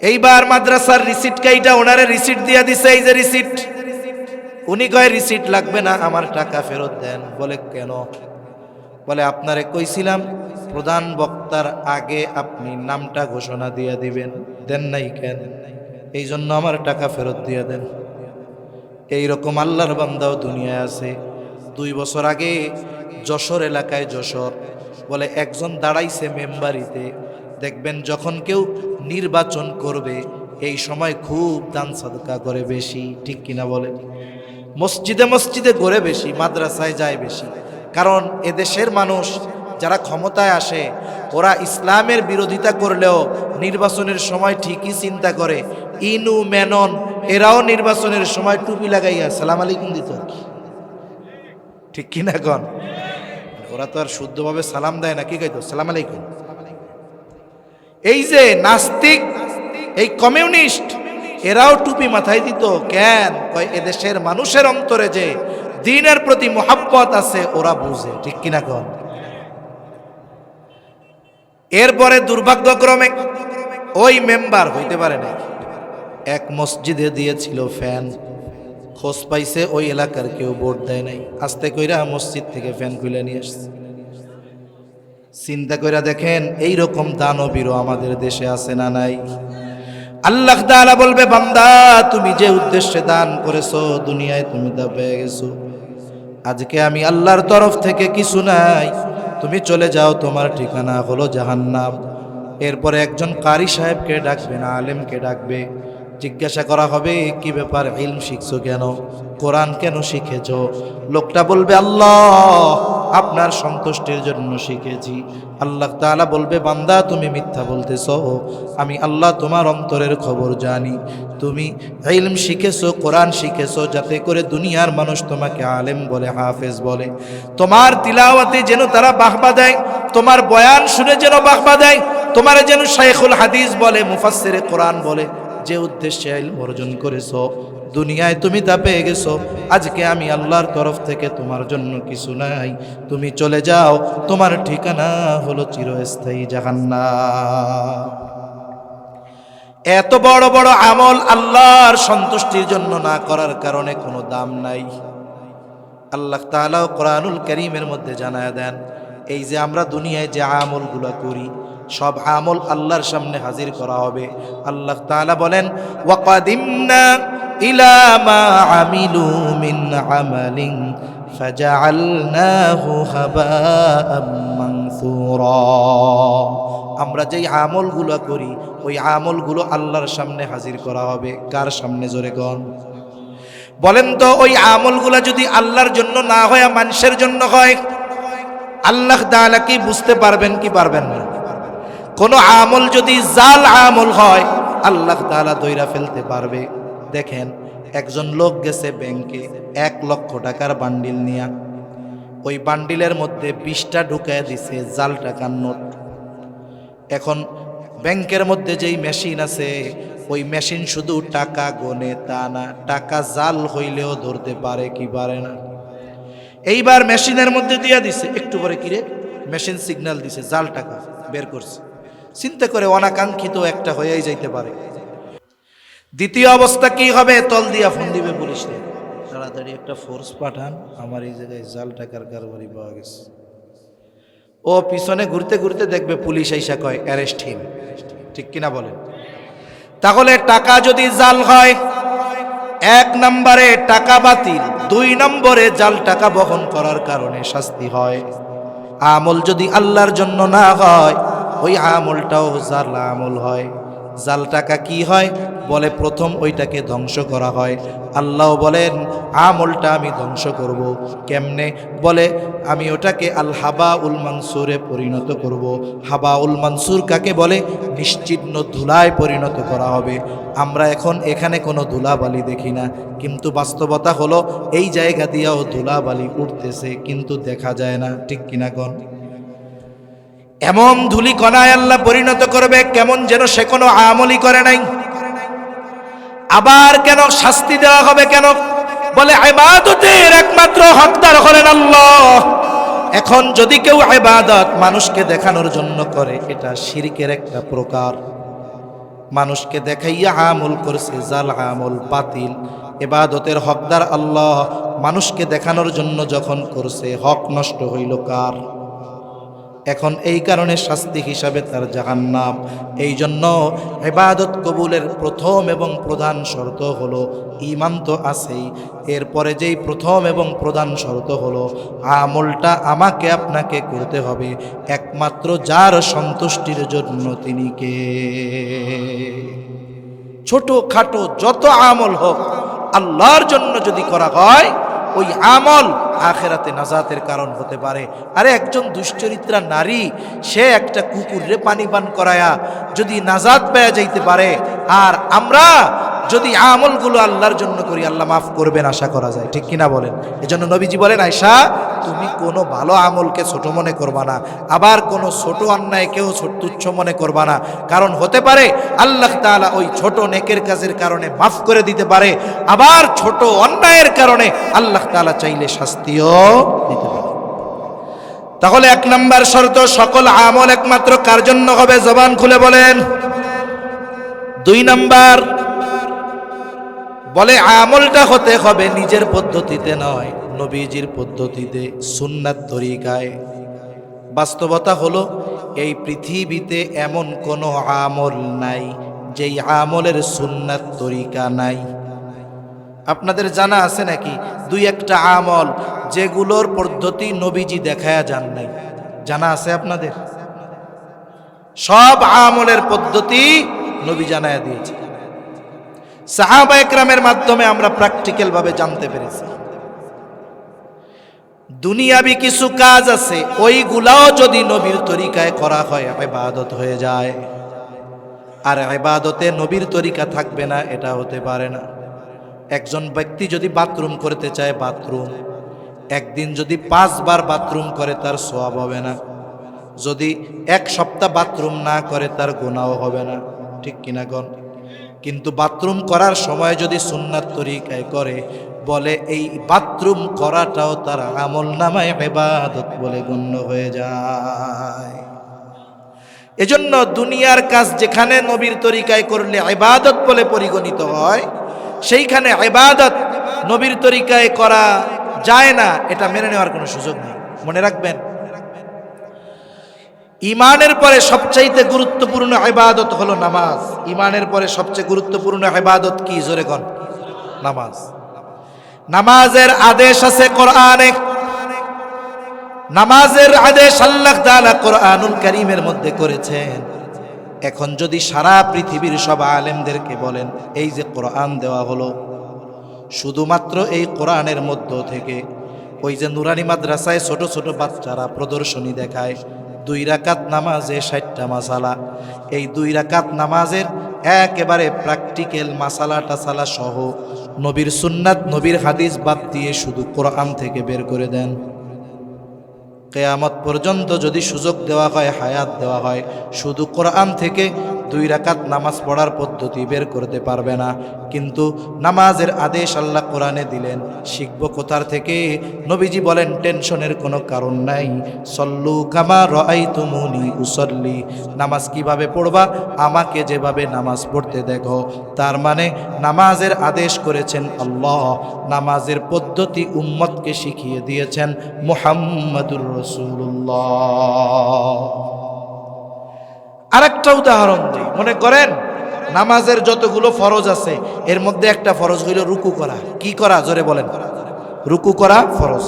Speaker 1: এইবার মাদ্রাসার রিসিট কাইটা ওনারে রিসিট দিয়া দিছে, এই যে রিসিট। উনি কয়, রিসিট লাগবে না, আমার টাকা ফেরত দেন। বলে, কেন? বলে, আপনারে কইছিলাম প্রধান বক্তার আগে আপনি নামটা ঘোষণা দিয়া দিবেন, দেন নাই কেন? এই জন্য আমার টাকা ফেরত দিয়া দেন। এইরকম আল্লাহর বান্দাও দুনিয়ায় আছে। 2 বছর আগে যশোর এলাকায়, যশোর বলে একজন দাঁড়াইছে মেম্বারিতে, দেখবেন যখন কেউ নির্বাচন করবে এই সময় খুব দান সাদকা করে বেশি, ঠিক কিনা বলে? মসজিদে মসজিদে ঘুরে বেশি, মাদ্রাসায় যায় বেশি। কারণ এদেশের মানুষ যারা ক্ষমতায় আসে ওরা ইসলামের বিরোধিতা করলেও নির্বাচনের সময় ঠিকই চিন্তা করে। ইনু মেনন এরাও নির্বাচনের সময় টুপি লাগাইয়া সালাম আলাইকুম দিত, ঠিক কিনা কন? ওরা তো আর শুদ্ধভাবে সালাম দেয় না, কি কইতো? সালাম আলাইকুম। এই যে নাস্তিক, এই কমিউনিস্ট, এরাও টুপি মাথায় দিত। কেন? কয় এদেশের মানুষের অন্তরে যে দ্বীনের প্রতি মোহাব্বত আছে ওরা বুঝে, ঠিক কিনা কন? এরপরে দুর্ভাগ্যক্রমে ওই মেম্বার হইতে পারে না, এক মসজিদে দিয়েছিল ফ্যান, খোঁজ পাইছে ওই এলাকার কেউ ভোট দেয় নাই, আস্তে কইরা মসজিদ থেকে ফ্যান খুলে নিয়ে আসছে। চিন্তা কইরা দেখেন, এইরকম দানবীরও আমাদের দেশে আছে না নাই? আল্লাহ তাআলা বলবে, বান্দা, তুমি যে উদ্দেশ্যে দান করেছো দুনিয়ায় তুমি তা পেয়ে গেছো। আজকে আমি আল্লাহর তরফ থেকে কিছু নাই, তুমি চলে যাও, তোমার ঠিকানা হলো জাহান্নাম। এরপরে একজন কারি সাহেবকে ডাকবেন, আলেমকে ডাকবে, জিজ্ঞাসা করা হবে, কি ব্যাপার, ইলম শিখছো কেন, কোরআন কেন শিখেছো? লোকটা বলবে, আল্লাহ, আপনার সন্তুষ্টির জন্য শিখেছি। আল্লাহ তাআলা বলবে, বান্দা, তুমি মিথ্যা বলতেছো, আমি আল্লাহ তোমার অন্তরের খবর জানি। তুমি ইলম শিখেছো, কোরআন শিখেছো যাতে করে দুনিয়ার মানুষ তোমাকে আলেম বলে, হাফেজ বলে, তোমার তিলাওয়াতে যেন তারা বাহবা দেয়, তোমার বয়ান শুনে যেন বাহবা দেয়, তোমার যেন শাইখুল হাদিস বলে, মুফাসসিরে কোরআন বলে। যে উদ্দেশ্যে ইলম অর্জন করেছো দুনিয়ায় তুমি তা পেয়ে গেছো। আজকে আমি আল্লাহর তরফ থেকে তোমার জন্য কিছু নাই, তুমি চলে যাও, তোমার ঠিকানা হলো চিরস্থায়ী জাহান্নাম। এত বড় বড় আমল আল্লাহর সন্তুষ্টির জন্য না করার কারণে কোনো দাম নাই। আল্লাহ তাআলা কোরআনুল কারীমের মধ্যে জানায় দেন, এই যে আমরা দুনিয়ায় যে আমলগুলো করি সব আমল আল্লাহর সামনে হাজির করা হবে। আল্লাহ তাআলা বলেন, ওয়াকাদিমনা ইলা মা আমিলু মিন আমালিন ফাজআলনাহু হাবাআম মানসুরা। আমরা যেই আমলগুলো করি ওই আমলগুলো আল্লাহর সামনে হাজির করা হবে। কার সামনে? জোরে গণ বলেন তো। ওই আমলগুলো যদি আল্লাহর জন্য না হয়, মানুষের জন্য হয়, আল্লাহ তাআলা কি বুঝতে পারবেন কি পারবেন না? কোন আমল যদি জাল আমল হয় আল্লাহ তাআলা দইরা ফেলতে পারবে। দেখেন, একজন লোক গেছে ব্যাংকে 1,00,000 টাকার বান্ডিল নিয়া, ওই বান্ডিলের মধ্যে 20টা ঢুকায় দিছে জাল টাকার নোট। এখন ব্যাংকের মধ্যে যেই মেশিন আছে ওই মেশিন শুধু টাকা গোনে তা না, টাকা জাল হইলেও ধরতে পারে কি পারে না। এইবার মেশিনের মধ্যে দিয়া দিছে, একটু পরে কিরে মেশিন সিগন্যাল দিছে, জাল টাকা বের করছে। চিন্তা করে অনাকাঙ্ক্ষিত একটা হয়েই যাইতে পারে। দ্বিতীয় অবস্থা কি হবে? তল দিয়া ফোন দিবে পুলিশে, তাড়াতাড়ি একটা ফোর্স পাঠান, আমার এই জায়গায় জাল টাকার কারবারি পাওয়া গেছে। ও পিছনে ঘুরতে ঘুরতে দেখবে পুলিশ আইসা কয় অ্যারেস্ট হিম, ঠিক কিনা বলেন? তাহলে টাকা যদি জাল হয়, 1 নম্বরে টাকা বাতিল, 2 নম্বরে জাল টাকা বহন করার কারণে শাস্তি হয়। আমল যদি আল্লাহর জন্য না হয়, ওই আমলটাও জাল আমল হয়। জাল টাকা কি হয়? বলে প্রথম ওইটাকে ধ্বংস করা হয়। আল্লাহ বলেন আমলটা আমি ধ্বংস করব। কেমনে? বলে আমি ওটাকে আল হাবা উল মানসুরে পরিণত করব। হাবা উল মানসুর কাকে বলে? নিশ্চিহ্ন ধুলায় পরিণত করা হবে। আমরা এখন এখানে কোনো ধুলাবালি দেখি না, কিন্তু বাস্তবতা হলো এই জায়গা দিয়েও ধুলাবালি উঠতেছে, কিন্তু দেখা যায় না, ঠিক কিনা গণ? এমন ধুলি কণায় আল্লাহ পরিণত করবে কেমন যেন সে কোনো আমলই করে নাই। আবার কেন শাস্তি দেওয়া হবে? কেন? বলে ইবাদতের একমাত্র হকদার হলেন আল্লাহ। এখন যদি কেউ ইবাদত মানুষকে দেখানোর জন্য করে, এটা শিরকের একটা প্রকার। মানুষকে দেখাইয়া আমল করছে, জাল আমল, বাতিল। ইবাদতের হকদার আল্লাহ, মানুষকে দেখানোর জন্য যখন করছে, হক নষ্ট হইল কার? এখন এই কারণে শাস্তি হিসাবে তার জাহান্নাম। এই জন্য ইবাদত কবুলের প্রথম এবং প্রধান শর্ত হলো ঈমান তো আছেই, এরপরে যেই প্রথম এবং প্রধান শর্ত হলো আমলটা আমাকে আপনাকে করতে হবে একমাত্র যার সন্তুষ্টির জন্য, তিনি কে? ছোট খাটো যত আমল হোক, আল্লাহর জন্য যদি করা হয়, ওই আমল আখেরাতে নাজাতের কারণ হতে পারে। আরে একজন দুশ্চরিত্রা নারী, সে একটা কুকুরে পানি পান করায়া যদি নাজাত পেয়ে যাইতে পারে, আর আমরা যদি আমলগুলো আল্লাহর জন্য করি, আল্লাহ মাফ করবেন আশা করা যায়, ঠিক কিনা বলেন? এজন্য নবীজি বলেন, আয়েশা তুমি কোনো ভালো আমলকে ছোট মনে করবা না, আবার কোনো ছোট অন্যায়কেও তুচ্ছ মনে করবা না। কারণ হতে পারে আল্লাহ তাআলা ওই ছোট নেকের কাজের কারণে মাফ করে দিতে পারে, আবার ছোট অন্যায়ের কারণে আল্লাহ তাআলা চাইলে শাস্তিও দিতে পারে। তাহলে 1 নম্বর শর্ত, সকল আমল একমাত্র কার জন্য হবে? জবান খুলে বলেন। 2 নম্বর বলে আমলটা হতে হবে নিজের পদ্ধতিতে নয়, নবীজির পদ্ধতিতে, সুন্নাত তরিকায়। বাস্তবতা হলো এই পৃথিবীতে এমন কোনো আমল নাই যেই আমলের সুন্নাত তরিকা নাই। আপনাদের জানা আছে নাকি 2-1টা আমল যেগুলোর পদ্ধতি নবীজি দেখায়া যান নাই? জানা আছে আপনাদের? সব আমলের পদ্ধতি নবী জানায়া দিয়েছে। সাহাবা একরামের মাধ্যমে আমরা প্র্যাকটিক্যাল ভাবে জানতে পেরেছি। দুনিয়াবি কিছু কাজ আছে, ওইগুলাও যদি নবীর তরিকায় করা হয় ইবাদত হয়ে যায়। আর ইবাদতে নবীর তরিকা থাকবে না, এটা হতে পারে না। একজন ব্যক্তি যদি বাথরুম করতে চায়, বাথরুম একদিন যদি 5 বার বাথরুম করে, তার সওয়াব হবে না। যদি 1 সপ্তাহ বাথরুম না করে, তার গুনাহ হবে না, ঠিক কিনা গণ? কিন্তু বাথরুম করার সময় যদি সুন্নাত তরিকায় করে, বলে এই বাথরুম করাটাও তার আমলনামায় ইবাদত বলে গণ্য হয়ে যায়। এজন্য দুনিয়ার কাজ যেখানে নবীর তরিকায় করলে ইবাদত বলে পরিগণিত হয়, সেইখানে ইবাদত নবীর তরিকায় করা যায় না, এটা মেনে নেওয়ার কোনো সুযোগ নেই। মনে রাখবেন, ইমানের পরে সবচাইতে গুরুত্বপূর্ণ ইবাদত হলো নামাজ। ইমানের পরে সবচেয়ে গুরুত্বপূর্ণ ইবাদত কি? জোরে কোন? নামাজ। নামাজের আদেশ আছে কোরআনে, নামাজের আদেশ আল্লাহ তাআলা কোরআনুল কারীমের মধ্যে করেছেন। এখন যদি সারা পৃথিবীর সব আলেমদেরকে বলেন, এই যে কোরআন দেওয়া হলো, শুধুমাত্র এই কোরআনের মধ্য থেকে ওই যে নুরানি মাদ্রাসায় ছোট ছোট বাচ্চারা প্রদর্শনী দেখায় 2 রাকাত নামাজে 60টা মাসালা, এই 2 রাকাত নামাজের একেবারে প্র্যাকটিক্যাল মাসালা টাসালা সহ নবীর সুন্নাত নবীর হাদিস বাদ দিয়ে শুধু কোরআন থেকে বের করে দেন। কিয়ামত পর্যন্ত যদি সুযোগ দেওয়া হয়, হায়াত দেওয়া হয়, শুধু কোরআন থেকে 2 রাকাত নামাজ পড়ার পদ্ধতি বের করতে পারবে না। কিন্তু নামাজের আদেশ আল্লাহ কোরআনে দিলেন, শিখব কোথার থেকে? নবীজি বলেন টেনশনের কোনো কারণ নাই। সল্লু কামা রাআইতুমুনি উসাল্লি, নামাজ কিভাবে পড়বা? আমাকে যেভাবে নামাজ পড়তে দেখো। তার মানে নামাজের আদেশ করেছেন আল্লাহ, নামাজের পদ্ধতি উম্মতকে শিখিয়ে দিয়েছেন মুহাম্মাদুর রাসূলুল্লাহ। আরেকটা উদাহরণ দিই। মনে করেন নামাজের যতগুলো ফরজ আছে এর মধ্যে একটা ফরজ হইল রুকু করা। কি করা? জোরে বলেন। রুকু করা ফরজ।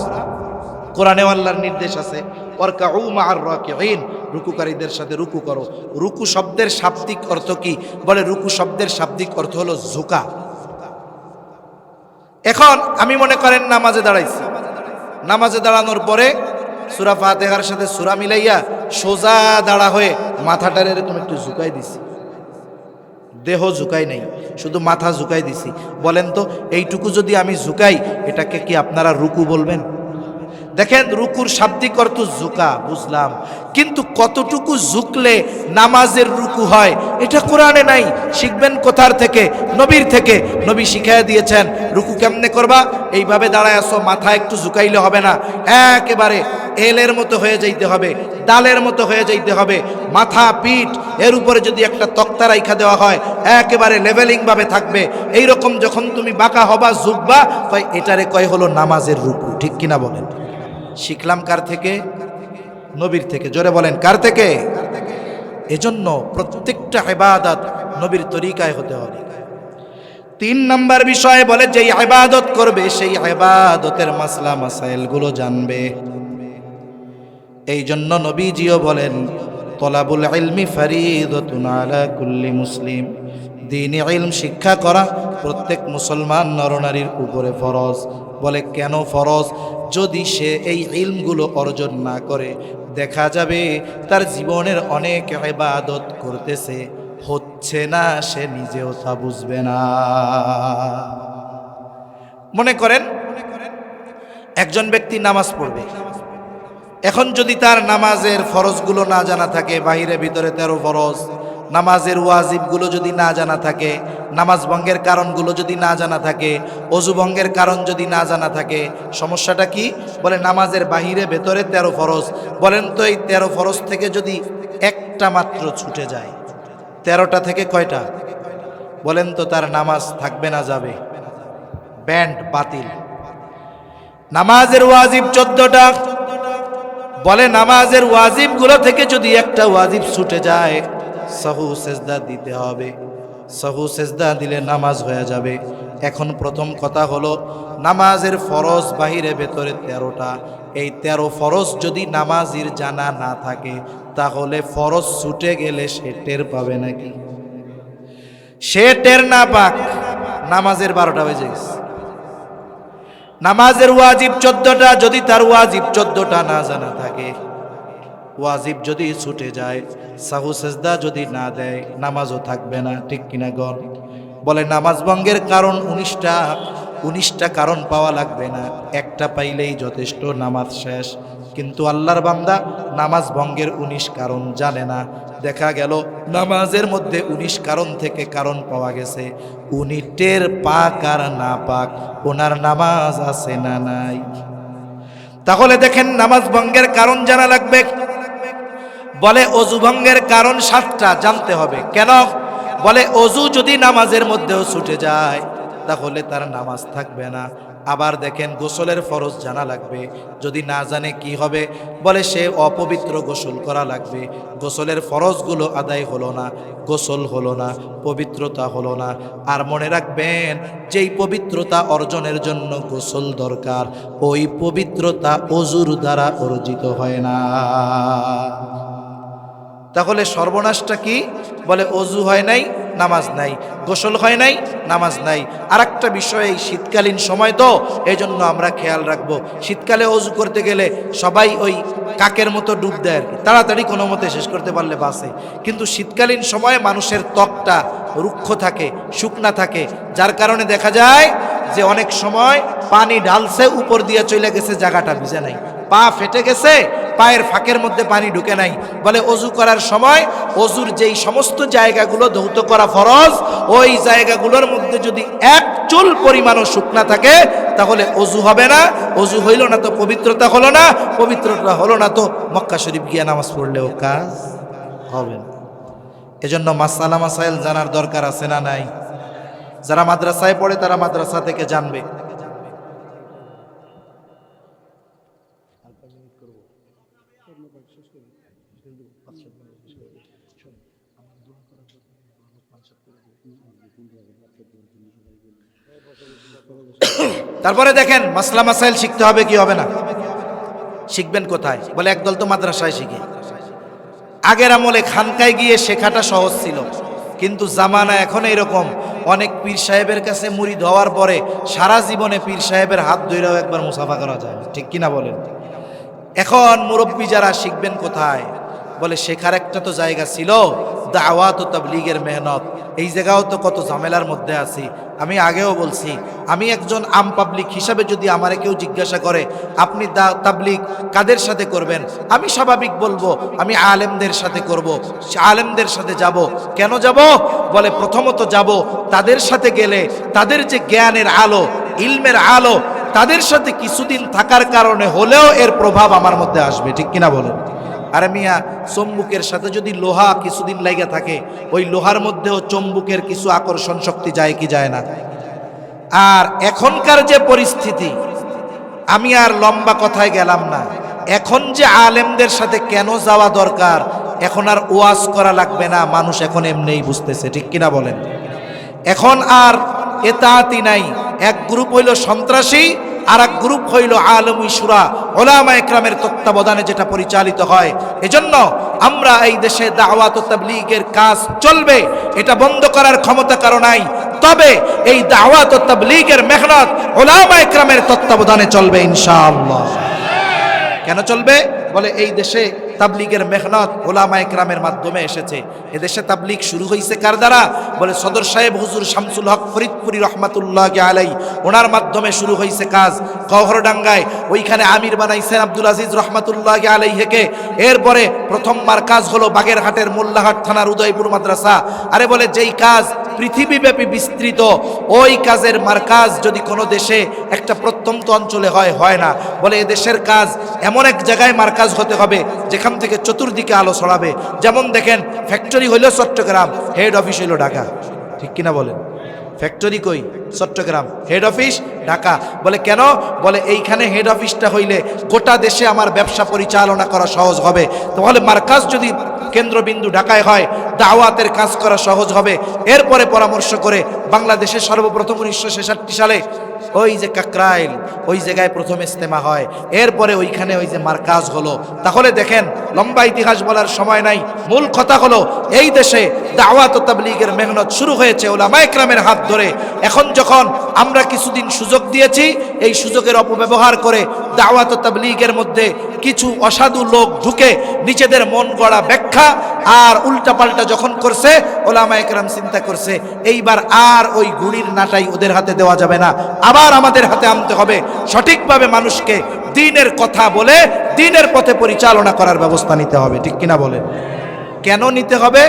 Speaker 1: কোরআনে আল্লাহর নির্দেশ আছে, ওয়ারকাউ মা'আর রাকিঈন, রুকুকারীদের সাথে রুকু করো। রুকু শব্দের শাব্দিক অর্থ কি? বলে রুকু শব্দের শাব্দিক অর্থ হলো ঝুঁকা। এখন আমি মনে করেন নামাজে দাঁড়াইছি, নামাজে দাঁড়ানোর পরে সূরা ফাতিহার সাথে সূরা মিলাইয়া সোজা দাঁড়া হয়ে মাথাটার এরকম একটু ঝুঁকাই দিছি। দেহ ঝুঁকাই নাই, শুধু মাথা ঝুঁকাই দিছি। বলেন তো এইটুকু যদি আমি ঝুঁকাই, এটাকে কি আপনারা রুকু বলবেন? দেখেন রুকুর শাব্দিক অর্থ ঝুঁকা, বুঝলাম, কিন্তু কতটুকু ঝুঁকলে নামাজের রুকু হয় এটা কোরআনে নাই। শিখবেন কোথার থেকে? নবীর থেকে। নবী শিখাইয়া দিয়েছেন রুকু কেমনে করবা। এইভাবে দাঁড়ায় আসো, মাথা একটু ঝুঁকাইলে হবে না, একেবারে এলের মতো হয়ে যাইতে হবে, ডালের মতো হয়ে যাইতে হবে। মাথা পিঠ এর উপরে যদি একটা তক্তা রাইখা দেওয়া হয় একেবারে লেভেলিং ভাবে থাকবে। এইরকম যখন তুমি বাঁকা হবা, ঝুঁকবা, তাই এটারে কয় হলো নামাজের রুকু। ঠিক কিনা বলেন? শিখলাম কার থেকে? নবীর থেকে। জোরে বলেন কার থেকে? এজন্য প্রত্যেকটা ইবাদত নবীর তরিকায় হতে হবে। 3 নাম্বার বিষয় বলে যে ইবাদত করবে সেই ইবাদতের মাসলা মাসাইল গুলো জানবে। এই জন্য নবীজিও বলেন তলাবুল ইলমি ফারিদাতুন আলা কুল্লি মুসলিম, দ্বীনি ইলম শিক্ষা করা প্রত্যেক মুসলমান নরনারীর উপরে ফরজ। বলে কেন ফরজ? যদি সে এই ইলমগুলো অর্জন না করে, দেখা যাবে তার জীবনের অনেক ইবাদত করতেছে, হচ্ছে না, সে নিজেও তা বুঝবে না। মনে করেন একজন ব্যক্তি নামাজ পড়বে, এখন যদি তার নামাজের ফরজগুলো না জানা থাকে, বাহিরে ভিতরে 13 ফরজ, নামাজের ওয়াজিবগুলো যদি না জানা থাকে, নামাজ ভঙ্গের কারণগুলো যদি না জানা থাকে, অজু ভঙ্গের কারণ যদি না জানা থাকে, সমস্যাটা কি? বলে নামাজের বাহিরে ভেতরে 13 ফরজ। বলেন তো এই 13 ফরজ থেকে যদি একটা মাত্র ছুটে যায়, 13টা থেকে কয়টা? বলেন তো তার নামাজ থাকবে না যাবে? ব্যান্ড বাতিল। নামাজের ওয়াজিব 14টা। বলে নামাজের ওয়াজিবগুলো থেকে যদি একটা ওয়াজিব ছুটে যায়, সাহু সেজদা দিতে হবে। সাহু সেজদা দিলে নামাজ হয়ে যাবে। এখন প্রথম কথা হলো নামাজের ফরজ বাহিরে ভেতরে 13টা। এই 13 ফরজ যদি নামাজির জানা না থাকে, তাহলে ফরজ ছুটে গেলে সে টের পাবে নাকি? সে টের না পাক, নামাজের 12টা বেজে গেছে। নামাজের ওয়াজিব 14টা, যদি তার ওয়াজিব 14টা না জানা থাকে, ওয়াজিব যদি ছুটে যায়, সাহু সেজদা যদি না দেয়, নামাজও থাকবে না। ঠিক কিনা গণ? বলে নামাজ ভঙ্গের কারণ 19টা কারণ পাওয়া লাগবে না, একটা পাইলেই যথেষ্ট, নামাজ শেষ। কিন্তু আল্লাহর বান্দা নামাজ ভঙ্গের 19 কারণ জানে না। দেখা গেল নামাজের মধ্যে 19 কারণ থেকে কারণ পাওয়া গেছে, উনি টের পাক আর না পাক, ওনার নামাজ আছে না নাই। তাহলে দেখেন নামাজ ভঙ্গের কারণ জানা লাগবে। বলে অজু ভঙ্গের কারণ 7টা জানতে হবে। কেন? বলে অজু যদি নামাজের মধ্যেও ছুটে যায়, তাহলে তার নামাজ থাকবে না। আবার দেখেন গোসলের ফরজ জানা লাগবে, যদি না জানে কি হবে? বলে সে অপবিত্র গোসল করা লাগবে। গোসলের ফরজগুলো আদায় হলো না, গোসল হলো না, পবিত্রতা হলো না। আর মনে রাখবেন, যেই পবিত্রতা অর্জনের জন্য গোসল দরকার, ওই পবিত্রতা অজুর দ্বারা অর্জিত হয় না। তাহলে সর্বনাশটা কি? বলে অজু হয় নাই, নামাজ নাই, গোসল হয় নাই, নামাজ নাই। আর একটা বিষয়, এই শীতকালীন সময় তো, এই জন্য আমরা খেয়াল রাখবো। শীতকালে অজু করতে গেলে সবাই ওই কাকের মতো ডুব দেয় আর কি, তাড়াতাড়ি কোনো মতে শেষ করতে পারলে বাসে। কিন্তু শীতকালীন সময়ে মানুষের ত্বকটা রুক্ষ থাকে, শুকনা থাকে, যার কারণে দেখা যায় যে অনেক সময় পানি ঢালছে উপর দিয়ে চলে গেছে, জায়গাটা ভিজে নাই, পা ফেটে গেছে, পায়ের ফাঁকের মধ্যে পানি ঢুকে নাই। বলে অজু করার সময় অজুর যেই সমস্ত জায়গাগুলো ধৌত করা ফরজ, ওই জায়গাগুলোর মধ্যে যদি এক চুল পরিমাণও শুকনা থাকে তাহলে অজু হবে না। অজু হইল না তো পবিত্রতা হলো না, পবিত্রতা হলো না তো মক্কা শরীফ গিয়ে নামাজ পড়লেও কাজ হবে না। এজন্য মাসালা মাসাইল জানার দরকার আছে না নাই? যারা মাদ্রাসায় পড়ে তারা মাদ্রাসা থেকে জানবে। তারপরে দেখেন মাসলা মাসাইল শিখতে হবে কি হবে না? শিখবেন কোথায়? বলে একদল তো মাদ্রাসায় শিখে। আগের আমলে খানকায় গিয়ে শেখাটা সহজ ছিল, কিন্তু জামানা এখন এরকম, অনেক পীর সাহেবের কাছে মুরিদ হওয়ার পরে সারা জীবনে পীর সাহেবের হাত ধরেও একবার মুসাফা করা যায়, ঠিক কিনা বলেন? এখন মুরব্বী যারা শিখবেন কোথায়? বলে শেখার একটা তো জায়গা ছিল, দাওয়াত ও তাবলীগের মেহনত, এই জায়গাও তো কত ঝামেলার মধ্যে আছি। আমি আগেও বলছি, আমি একজন আম পাবলিক হিসাবে যদি আমারে কেউ জিজ্ঞাসা করে আপনি তাবলীগ কাদের সাথে করবেন, আমি স্বাভাবিক বলবো আমি আলেমদের সাথে করব, আলেমদের সাথে যাব। কেন যাব? বলে প্রথমত যাব তাদের সাথে গেলে তাদের যে জ্ঞানের আলো, ইলমের আলো, তাদের সাথে কিছুদিন থাকার কারণে হলেও এর প্রভাব আমার মধ্যে আসবে, ঠিক কিনা বলেন? আরে মিয়া, চম্বুকের সাথে যদি লোহা কিছুদিন লাগা থাকে, ওই লোহার মধ্যেও চম্বুকের কিছু আকর্ষণ শক্তি যায় কি যায় না? আর এখনকার যে পরিস্থিতি, আমি আর লম্বা কথায় গেলাম না, এখন যে আলেমদের সাথে কেন যাওয়া দরকার, এখন আর ওয়াজ করা লাগবে না, মানুষ এখন এমনিই বুঝতেছে, ঠিক কিনা বলেন? এখন আর এতাআতি নাই। এক গ্রুপ হইল সন্ত্রাসী, আর এক গ্রুপ হইল আলমী শুরা, ওলামা একরামের তত্ত্বাবধানে যেটা পরিচালিত হয়। এজন্য আমরা এই দেশে দাওয়াত ও তাবলীগের কাজ চলবে, এটা বন্ধ করার ক্ষমতা কারো নাই। তবে এই দাওয়াত ও তাবলীগের মেহনত ওলামা একরামের তত্ত্বাবধানে চলবে ইনশাআল্লাহ। কেন চলবে? বলে এই দেশে তাবলীগের মেহনত ওলামা একরামের মাধ্যমে এসেছে। এদেশে তাবলীগ শুরু হয়েছে কার দ্বারা? বলে সদর সাহেব হুজুর শামসুল হক ফরিদপুরি রহমাতুল্লাহি আলাইহি, ওনার মাধ্যমে শুরু হয়েছে কাজ। কহরডাঙ্গায় ওইখানে আমির বানাইছেন আব্দুল আজিজ রহমাতুল্লাহি আলাইহিকে। এরপরে প্রথম মারকাজ হলো বাগেরহাটের মোল্লাহাট থানার উদয়পুর মাদ্রাসা। আরে বলে যেই কাজ পৃথিবীব্যাপী বিস্তৃত, ওই কাজের মারকাজ যদি কোনো দেশে একটা প্রত্যন্ত অঞ্চলে হয়, হয় না। বলে এদেশের কাজ এমন এক জায়গায় মারকাজ হতে হবে যেখান থেকে চতুর্দিকে আলো ছড়াবে। যেমন দেখেন, ফ্যাক্টরি হইল চট্টগ্রাম, হেড অফিস হইল ঢাকা, ঠিক কিনা বলেন? ফ্যাক্টরি কই? Chittagong, head office Dhaka. বলে কেন? বলে এইখানে হেড অফিসটা হইলে গোটা দেশে আমার ব্যবসা পরিচালনা করা সহজ হবে। তাহলে মারকাজ যদি কেন্দ্রবিন্দু ঢাকায় হয়, দাওয়াতের কাজ করা সহজ হবে। এরপরে পরামর্শ করে বাংলাদেশে সর্বপ্রথম 1966 সালে ওই যে কাকরাইল, ওই জায়গায় প্রথম ইজতেমা হয়, এরপরে ওইখানে ওই যে মারকাজ হলো। তাহলে দেখেন, লম্বা ইতিহাস বলার সময় নাই, মূল কথা হলো এই দেশে দাওয়াত ও তাবলীগের মেহনত শুরু হয়েছে ওলামা একরামের হাত ধরে। এখন যখন আমরা কিছুদিন সুযোগ দিয়েছি, এই সুযোগের অপব্যবহার করে দাওয়াত ও তাবলীগের মধ্যে কিছু অসাধু লোক ঢুকে নিজেদের মন গড়া ব্যাখ্যা আর উল্টাপাল্টা যখন করছে, ওলামা একরাম চিন্তা করছে এইবার আর ওই গুড়ির নাটাই ওদের হাতে দেওয়া যাবে না, আবার আমাদের হাতে আনতে হবে। সঠিকভাবে মানুষকে দ্বীনের কথা বলে দ্বীনের পথে পরিচালনা করার ব্যবস্থা নিতে হবে, ঠিক কিনা বলেন? কেন নিতে হবে?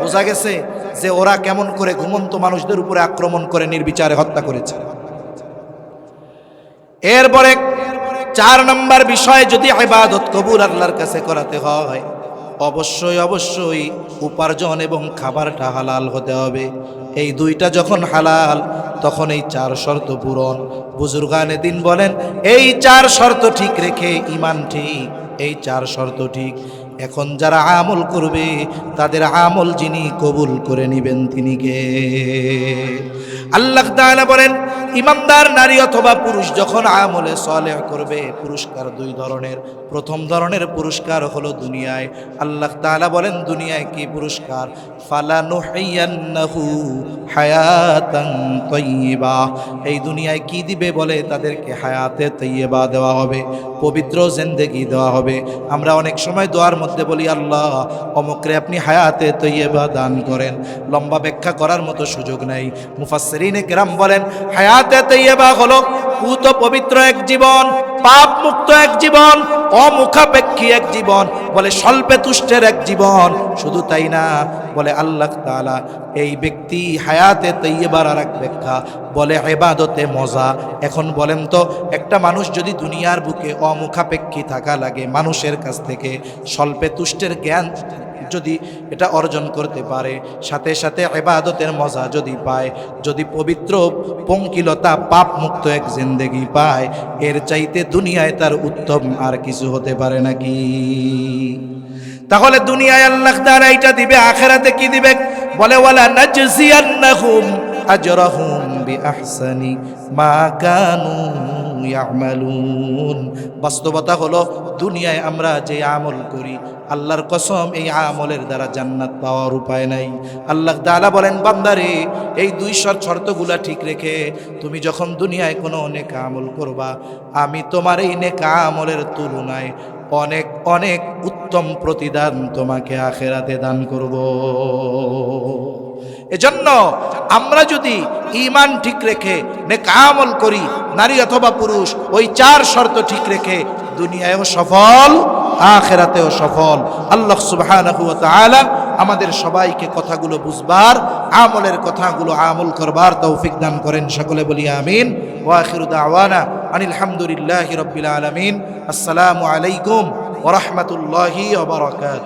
Speaker 1: বোঝা গেছে যে ওরা কেমন করে ঘুমন্ত মানুষদের উপরে আক্রমণ করে নির্বিচারে হত্যা করেছে। এরপরে 4 নম্বর বিষয়, যদি ইবাদত কবুল আল্লাহর কাছে করাতে হয়, অবশ্যই অবশ্যই উপার্জন এবং খাবারটা হালাল হতে হবে। এই দুইটা যখন হালাল, তখন এই 4 শর্ত পূরণ। বুজুর্গানে দিন বলেন, এই 4 শর্ত ঠিক রেখে ঈমান ঠিক, এই 4 শর্ত ঠিক। এখন যারা আমল করবে তাদের আমল যিনি কবুল করে নেবেন তিনি কে? আল্লাহ তাআলা বলেন, ইমানদার নারী অথবা পুরুষ যখন আমলে সালেহ করবে, পুরস্কার 2 ধরনের। প্রথম ধরনের পুরস্কার হলো দুনিয়ায়। আল্লাহ তাআলা বলেন দুনিয়ায় কি পুরস্কার? ফালানুহিয়ান্নাহু হায়াতান তাইয়্যিবা। এই দুনিয়ায় কি দিবে? বলে তাদেরকে হায়াতে তাইয়্যিবা দেওয়া হবে, পবিত্র জিন্দেগি দেওয়া হবে। আমরা অনেক সময় দোয়ার মধ্যে বলি, আল্লাহ অমুকরে আপনি হায়াতে তাইয়্যিবা দান করেন। লম্বা ব্যাখ্যা করার মতো সুযোগ নাই। মুফাসসির মুফাসসিরিনে কেরাম বলেন হায়াতে তাইয়্যিবা হলো পুত পবিত্র এক জীবন, পাপ মুক্ত এক জীবন, অমুখাপেক্ষী এক জীবন, বলে স্বল্পে তুষ্টের এক জীবন। শুধু তাই না, বলে আল্লাহ তাআলা এই ব্যক্তি হায়াতে তাইয়্যিবার আর এক ব্যাখ্যা বলে ইবাদতে মজা। এখন বলেন তো, একটা মানুষ যদি দুনিয়ার বুকে অমুখাপেক্ষী থাকা লাগে, মানুষের কাছ থেকে স্বল্পে তুষ্টের জ্ঞান যদি এটা অর্জন করতে পারে, সাথে সাথে ইবাদতের মজা যদি পায়, যদি পবিত্র পঙ্কিলতা পাপ মুক্ত এক জিন্দেগি পায়, এর চাইতে দুনিয়ায় তার উত্তম আর কিছু হতে পারে নাকি? তাহলে দুনিয়ায় আল্লাহ তাআলা এটা দিবে, আখিরাতে কি দিবে? বলে ওয়ালা নাজজিয়ান্নাহুম আজরাহুম বিআহসানি মা কানু ইয়ামালুন। বাস্তবতা হলো দুনিয়ায় আমরা যে আমল করি, আল্লাহর কসম এই আমলের দ্বারা জান্নাত পাওয়ার উপায় নাই। আল্লাহ তাআলা বলেন বান্দারে, এই দুই শর্তগুলা ঠিক রেখে তুমি যখন দুনিয়ায় কোনো নেক আমল করবা, আমি তোমার এই নেক আমলের তুলনায় অনেক অনেক উত্তম প্রতিদান তোমাকে আখিরাতে দান করব। এজন্য আমরা যদি ঈমান ঠিক রেখে নেক আমল করি, নারী অথবা পুরুষ, ওই চার শর্ত ঠিক রেখে দুনিয়ায়ও সফল, আখিরাতেও সফল। আল্লাহ সুবহানাহু ওয়া তাআলা আমাদের সবাইকে কথাগুলো বুঝবার, আমলের কথাগুলো আমল করবার তৌফিক দান করেন। সকলে বলি আমিন। ওয়া আখিরু দাওয়ানা আনিল হামদুলিল্লাহি রাব্বিল আলামিন। আসসালামু আলাইকুম ওয়া রাহমাতুল্লাহি ওয়া বারাকাতুহু।